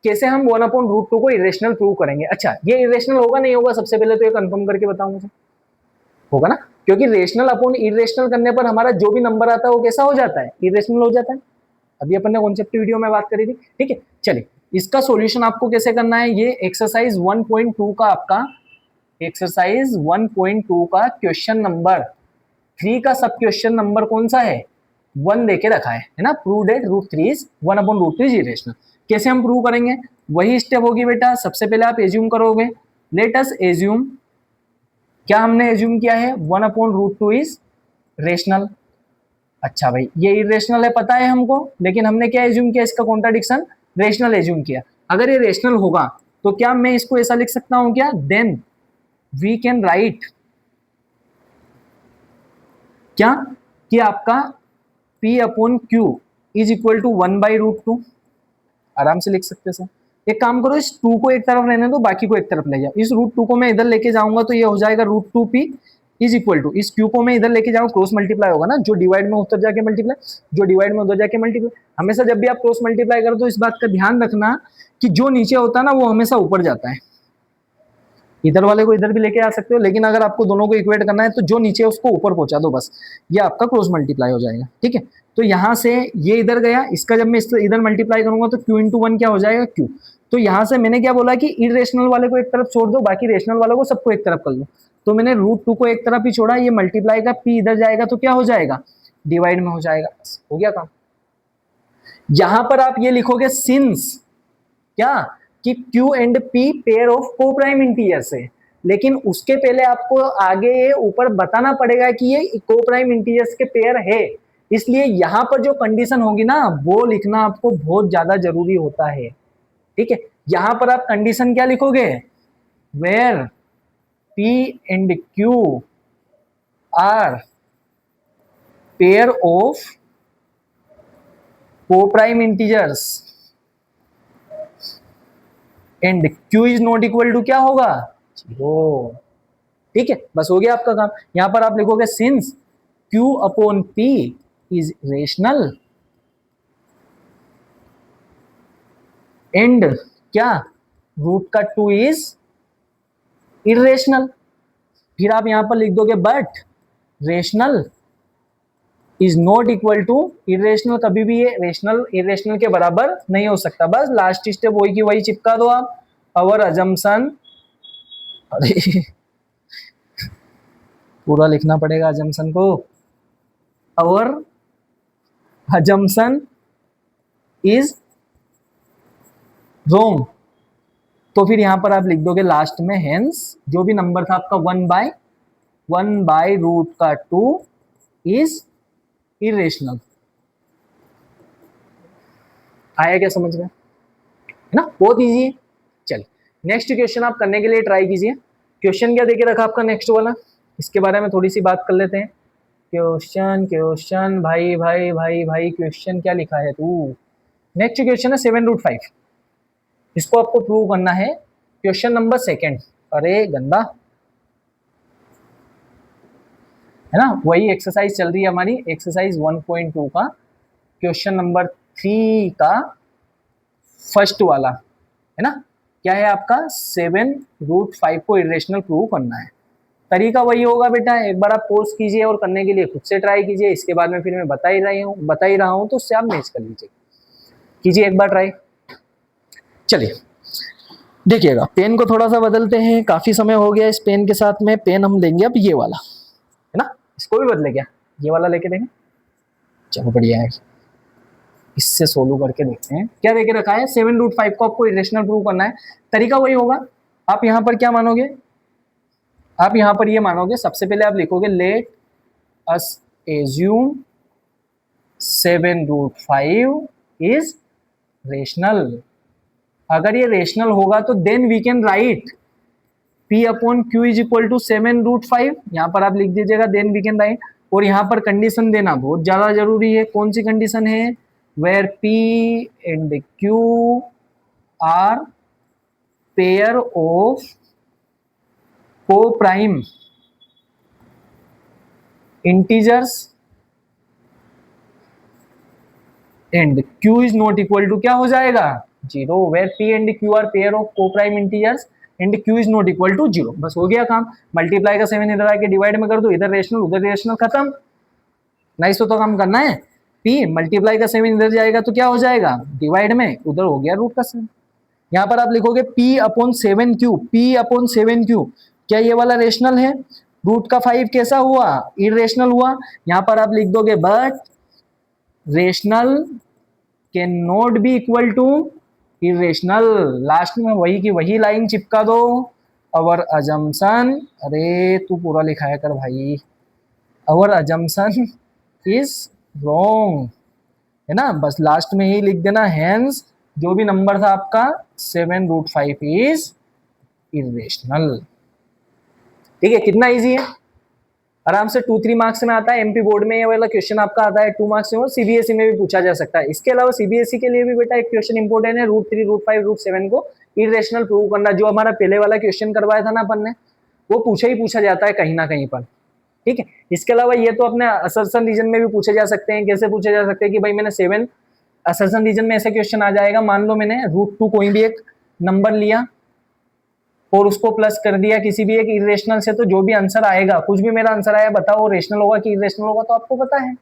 कैसे हम 1 अपॉन रूट 2 को इरेशनल प्रूव करेंगे। अच्छा, ये इरेशनल होगा नहीं होगा, सबसे पहले तो ये कंफर्म करके बताओ मुझे। होगा ना, क्योंकि रेशनल अपॉन इरेशनल करने पर हमारा जो भी नंबर आता है वो कैसा हो जाता है, इरेशनल हो जाता है। अभी अपन ने कॉन्सेप्ट वीडियो में बात करी थी। ठीक है, चलिए इसका सॉल्यूशन आपको कैसे करना है, ये एक्सरसाइज 1.2 का आपका एक्सरसाइज 1.2 का क्वेश्चन नंबर 3 का सब क्वेश्चन नंबर कौन सा है, 1 देके रखा है ना। Prove that root 3 is 1 upon root 3 is irrational. कैसे हम प्रूव करेंगे, वही स्टेप होगी बेटा। सबसे पहले आप एज्यूम करोगे, लेट अस एज्यूम, क्या हमने एज्यूम किया है 1 अपॉन रूट 2 इज रेशनल। अच्छा भाई, ये इरेशनल है पता है हमको, लेकिन हमने क्या एज्यूम किया, इसका कॉन्ट्राडिक्शन रेशनल एज्यूम किया। अगर ये रेशनल होगा तो क्या मैं इसको ऐसा लिख सकता हूं क्या, देन वी कैन राइट क्या कि आपका P upon Q is equal to 1 by root 2। आराम से लिख सकते हैं सर। एक काम करो, इस 2 को एक तरफ रहने दो, बाकी को एक तरफ ले जाओ। इस रूट 2 को मैं इधर लेके जाऊंगा तो ये हो जाएगा root 2P is equal to, इस Q को मैं इधर लेके जाऊँ, क्रॉस मल्टीप्लाई होगा ना, जो डिवाइड में उधर जाके मल्टीप्लाई, जो डिवाइड में उधर जाके मल्टीप्लाई। हमेशा जब भी आप क्रॉस मल्टीप्लाई करो तो इस बात का ध्यान रखना कि जो नीचे होता है ना वो हमेशा ऊपर जाता है। इधर वाले को इधर भी लेके आ सकते हो, लेकिन अगर आपको दोनों को इक्वेट करना है तो जो नीचे उसको ऊपर पहुंचा दो, बस ये आपका क्रॉस मल्टीप्लाई हो जाएगा। ठीक है, तो यहाँ से ये इधर गया, इसका जब मैं इधर मल्टीप्लाई करूंगा तो Q इंटू 1 क्या हो जाएगा, Q। तो यहाँ से मैंने क्या बोला कि इरेशनल वाले को एक तरफ छोड़ दो, बाकी रेशनल वालों को सबको एक तरफ कर लो। तो मैंने रूट 2 को एक तरफ ही छोड़ा, ये मल्टीप्लाई का P इधर जाएगा तो क्या हो जाएगा, डिवाइड में हो जाएगा। बस हो गया काम। यहां पर आप ये लिखोगे सिंस क्या कि Q and P pair of coprime integers है, लेकिन उसके पहले आपको आगे ये ऊपर बताना पड़ेगा कि ये को प्राइम इंटीजर्स के पेयर है, इसलिए यहां पर जो कंडीशन होगी ना वो लिखना आपको बहुत ज्यादा जरूरी होता है। ठीक है, यहां पर आप कंडीशन क्या लिखोगे, where P and Q are pair of coprime integers and Q is not equal to क्या होगा, 0। ठीक है, बस हो गया आपका काम। यहां पर आप लिखोगे since Q upon P is rational and क्या रूट का 2 इज इरेशनल। फिर आप यहां पर लिख दोगे but rational is not equal to irrational, कभी भी ये रेशनल इरेशनल के बराबर नहीं हो सकता। बस लास्ट स्टेप वही की वही चिपका दो आप, अवर अजम्पशन, अरे पूरा लिखना पड़ेगा अजम्पशन को, अवर अजम्पशन इज रोंग। तो फिर यहां पर आप लिख दोगे लास्ट में हेंस जो भी नंबर था आपका 1 बाय रूट का 2 इज इरेशनल। आया क्या समझ में, है ना, बहुत इजी है। चलिए नेक्स्ट क्वेश्चन आप करने के लिए ट्राई कीजिए। क्वेश्चन क्या देके रखा आपका नेक्स्ट वाला, इसके बारे में थोड़ी सी बात कर लेते हैं। क्वेश्चन भाई भाई भाई भाई क्वेश्चन क्या लिखा है तू, नेक्स्ट क्वेश्चन है 7√5, इसको आपको प्रूव करना है। क्वेश्चन नंबर 2, अरे गंदा है ना, वही एक्सरसाइज चल रही है हमारी, एक्सरसाइज 1.2 का क्वेश्चन नंबर 3 का फर्स्ट वाला, है ना। क्या है आपका 7√5 को इरेशनल प्रूव करना है। तरीका वही होगा बेटा, एक बार आप पोस्ट कीजिए और करने के लिए खुद से ट्राई कीजिए, इसके बाद में फिर मैं बता ही रहा हूँ तो उससे आप मैच कर लीजिए, कीजिए एक बार ट्राई। चलिए देखिएगा, पेन को थोड़ा सा बदलते हैं, काफी समय हो गया इस पेन के साथ में। पेन हम लेंगे अब ये वाला, है ना, इसको भी बदले क्या, ये वाला लेके देंगे। चलो बढ़िया है, इससे सोल्व करके देखते हैं क्या देके रखा है। 7√5 को आपको इरेशनल प्रूव करना है, तरीका वही होगा। आप यहाँ पर क्या मानोगे, आप यहाँ पर ये मानोगे, सबसे पहले आप लिखोगे let us assume 7√5 is rational. अगर ये रेशनल होगा तो then we can write P upon Q is equal to 7√5, यहाँ पर आप लिख दीजिएगा देन वी कैन राइट। और यहाँ पर कंडीशन देना बहुत ज्यादा जरूरी है, कौन सी कंडीशन है, where P and Q are pair of coprime integers and Q is not equal to क्या हो जाएगा, 0। Where P and Q are pair of coprime integers and Q is not equal to 0। बस हो गया काम, multiply का 7 इधर आके डिवाइड में कर दो, इधर रेशनल उधर रेशनल, खत्म। नाइस, तो काम करना है। P मल्टीप्लाई का 7 इधर जाएगा तो क्या हो जाएगा, डिवाइड में उधर हो गया रूट का 7। यहाँ पर आप लिखोगे P upon 7Q, P upon 7Q, क्या ये वाला रेशनल है, रूट का 5 कैसा हुआ, इरेशनल हुआ। यहाँ पर आप लिख दोगे but rational can not be equal to irrational, last में वही की वही लाइन चिपका दो, अवर अजम्पशन, अरे तू पूरा लिखाया कर भाई, अवर अजम्पशन इज रॉन्ग, है ना, बस लास्ट में ही लिख देना हेंस जो भी नंबर था आपका 7√5 इज इरेशनल। ठीक है, कितना इजी है, आराम से 2-3 मार्क्स में आता है। एमपी बोर्ड में ये वाला क्वेश्चन आपका आता है 2 मार्क्स में, और सीबीएसई में भी पूछा जा सकता है। इसके अलावा सीबीएसई के लिए भी बेटा एक क्वेश्चन इंपॉर्टेंट है, √3, √5, √7 को इरेशनल प्रूव करना। जो हमारा पहले वाला क्वेश्चन करवाया था ना अपन ने, वो पूछा जाता है कहीं ना कहीं पर। ठीक है, इसके अलावा ये तो अपने असर्शन रीजन में भी पूछे जा सकते हैं। कैसे पूछे जा सकते हैं कि भाई मैंने 7 असर्शन रीजन में ऐसा क्वेश्चन आ जाएगा, मान लो मैंने √2 कोई भी एक नंबर लिया और उसको प्लस कर दिया किसी भी एक इरेशनल से, तो जो भी आंसर आएगा, कुछ भी मेरा आंसर आया, बताओ वो रेशनल होगा कि इरेशनल होगा, तो आपको पता है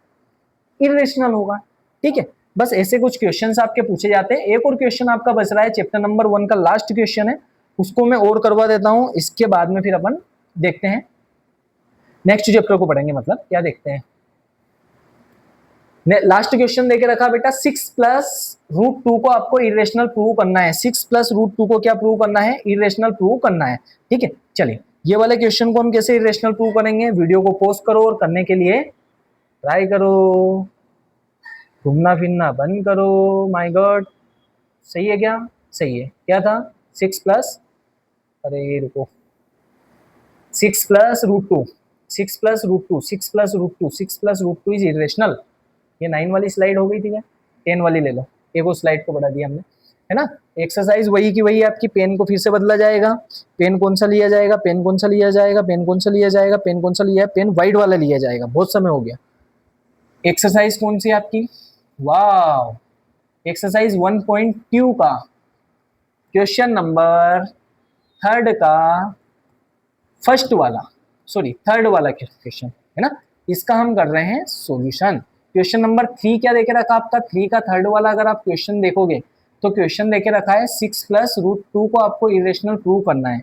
इरेशनल होगा। ठीक है, बस ऐसे कुछ क्वेश्चंस आपके पूछे जाते हैं। एक और क्वेश्चन आपका बच रहा है, चैप्टर नंबर 1 का लास्ट क्वेश्चन है, उसको मैं और करवा देता हूं, इसके बाद में फिर अपन देखते हैं नेक्स्ट चैप्टर को पढ़ेंगे, मतलब क्या देखते हैं। लास्ट क्वेश्चन देके रखा बेटा 6 + √2 को आपको इरेशनल प्रूव करना है। 6 + √2 को क्या प्रूव करना है? इरेशनल प्रूव करना है। ठीक है, चलिए ये वाले क्वेश्चन को हम कैसे इरेशनल प्रूव करेंगे, वीडियो को पॉज करो और करने के लिए ट्राई करो, घूमना फिरना बंद करो। माय गॉड, सही है क्या? सही है। क्या था? 6 अरे रुको, 6 + √2, 6 + √2, 6 + √2, 6 + √2 इज इरेशनल। ये 9 वाली स्लाइड हो गई थी क्या? 10 वाली ले लो, एक और स्लाइड को बढ़ा दिया हमने, है ना। एक्सरसाइज वही की वही, आपकी पेन को फिर से बदला जाएगा। पेन कौन सा लिया जाएगा? पेन कौन सा लिया जाएगा? पेन कौन सा लिया जाएगा? पेन कौन सा लिया है? पेन वाइट वाला लिया जाएगा, बहुत समय हो गया। एक्सरसाइज कौन सी आपकी? वाह, एक्सरसाइज 1.2 का क्वेश्चन नंबर थर्ड का फर्स्ट वाला, सॉरी थर्ड वाला क्वेश्चन है ना, इसका हम कर रहे हैं सॉल्यूशन। क्वेश्चन नंबर 3 क्या देके रखा आपका? 3 का थर्ड वाला अगर आप क्वेश्चन देखोगे तो क्वेश्चन देके रखा है 6 + √2 को आपको इरेशनल प्रूव करना है।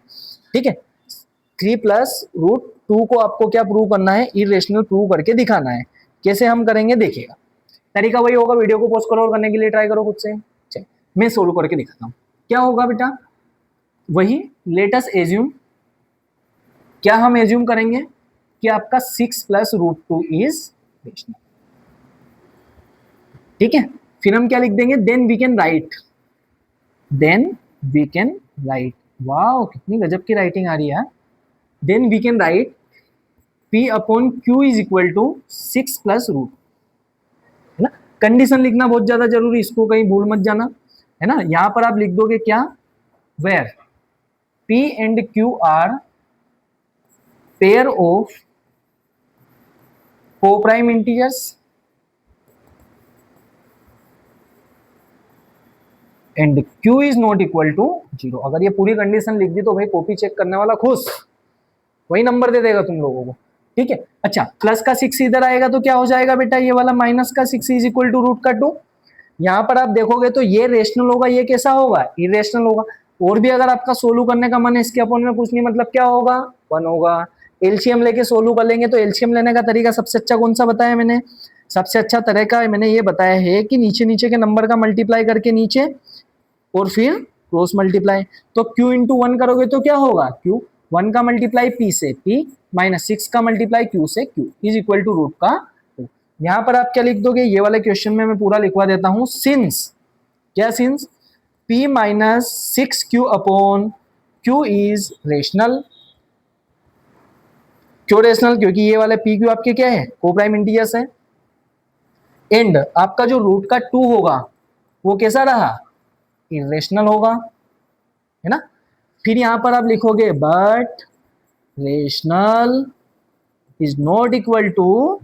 ठीक है, 3 + √2 को आपको क्या प्रूव करना है? इरेशनल प्रूव करके दिखाना है। कैसे हम करेंगे देखिएगा, तरीका वही होगा। वीडियो को पॉज करो और करने के लिए ट्राई करो खुद से। चलिए मैं सोल्व करके दिखाता हूँ। क्या होगा बेटा? वही लेट अस एज्यूम, क्या हम एज्यूम करेंगे कि आपका 6 + √2 इज रेशनल। ठीक है, फिर हम क्या लिख देंगे? Then we can write, then we can write, वाह कितनी गजब की राइटिंग आ रही है। Then we can write P/Q is equal to 6 + √2, है ना। कंडीशन लिखना बहुत ज्यादा जरूरी, इसको कहीं भूल मत जाना, है ना। यहां पर आप लिख दोगे क्या? Where P and Q are pair of coprime integers and Q is not equal to 0। अगर ये पूरी कंडीशन लिख दी तो भाई कॉपी चेक करने वाला खुश, वही नंबर दे देगा तुम लोगों को। ठीक है, अच्छा प्लस का 6 इधर आएगा तो क्या हो जाएगा बेटा? ये वाला माइनस का 6 इज इक्वल टू √2। यहाँ पर आप देखोगे तो ये रेशनल होगा, ये कैसा होगा? इरेशनल होगा। और भी अगर आपका सोल्व करने का मन है इसके अपन में कुछ नहीं, मतलब क्या होगा? 1 होगा। एलसीएम लेके सोल्व कर लेंगे तो एलसीएम लेने का तरीका सबसे अच्छा कौन सा बताया मैंने? सबसे अच्छा तरीका मैंने ये बताया है कि नीचे नीचे के नंबर का मल्टीप्लाई करके नीचे और फिर क्रॉस मल्टीप्लाई। तो Q इंटू 1 करोगे तो क्या होगा? Q 1 का मल्टीप्लाई P से P माइनस 6 का मल्टीप्लाई Q से Q इज इक्वल टू √2। यहां पर आप क्या लिख दोगे? ये वाले क्वेश्चन में मैं पूरा लिखवा देता हूं। सिंस, क्या since? P minus 6Q/Q is rational. क्यों रेशनल? क्योंकि ये वाले P Q आपके क्या है? कोप्राइम इंटीजर्स है। एंड आपका जो √2 होगा वो कैसा रहा? इरेशनल होगा, है ना। फिर यहां पर आप लिखोगे but rational is not equal to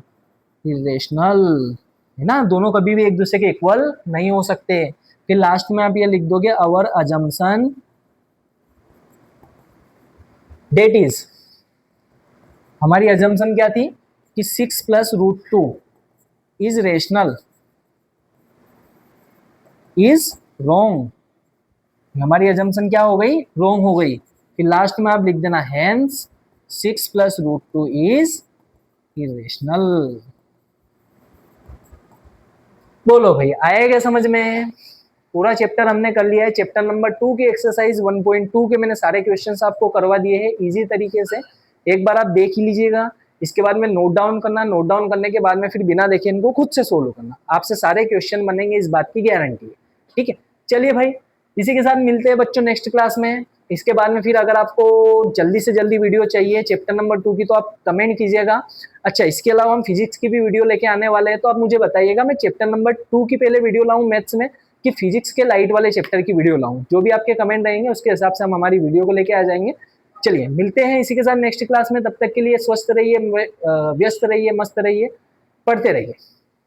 irrational, है ना। दोनों कभी भी एक दूसरे के इक्वल नहीं हो सकते। फिर लास्ट में आप ये लिख दोगे अवर अजम्पशन डेट इज, हमारी अजम्पशन क्या थी कि 6 + √2 इज रेशनल इज रॉन्ग। हमारी अजम्पशन क्या हो गई? रॉन्ग हो गई। फिर लास्ट में आप लिख देना हेंस 6 + √2 इज इरेशनल। बोलो भाई आया क्या समझ में? पूरा चैप्टर हमने कर लिया है। चैप्टर नंबर 2 की एक्सरसाइज 1.2 के मैंने सारे क्वेश्चंस आपको करवा दिए हैं इजी तरीके से। एक बार आप देख ही लीजिएगा, इसके बाद में नोट डाउन करना, नोट डाउन करने के बाद में फिर बिना देखे इनको खुद से सोल्व करना। आपसे सारे क्वेश्चन बनेंगे, इस बात की गारंटी है। ठीक है, चलिए भाई इसी के साथ मिलते हैं बच्चों नेक्स्ट क्लास में। इसके बाद में फिर अगर आपको जल्दी से जल्दी वीडियो चाहिए चैप्टर नंबर 2 की तो आप कमेंट कीजिएगा। अच्छा इसके अलावा हम फिजिक्स की भी वीडियो लेके आने वाले हैं, तो आप मुझे बताइएगा मैं चैप्टर नंबर 2 की पहले वीडियो लाऊं मैथ्स में कि फिजिक्स के लाइट वाले चैप्टर की वीडियो लाऊं। जो भी आपके कमेंट रहेंगे उसके हिसाब से हम हमारी वीडियो को लेके आ जाएंगे। चलिए मिलते हैं इसी के साथ नेक्स्ट क्लास में। तब तक के लिए स्वस्थ रहिए, व्यस्त रहिए, मस्त रहिए, पढ़ते रहिए।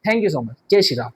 Thank you so much. जय श्री राम।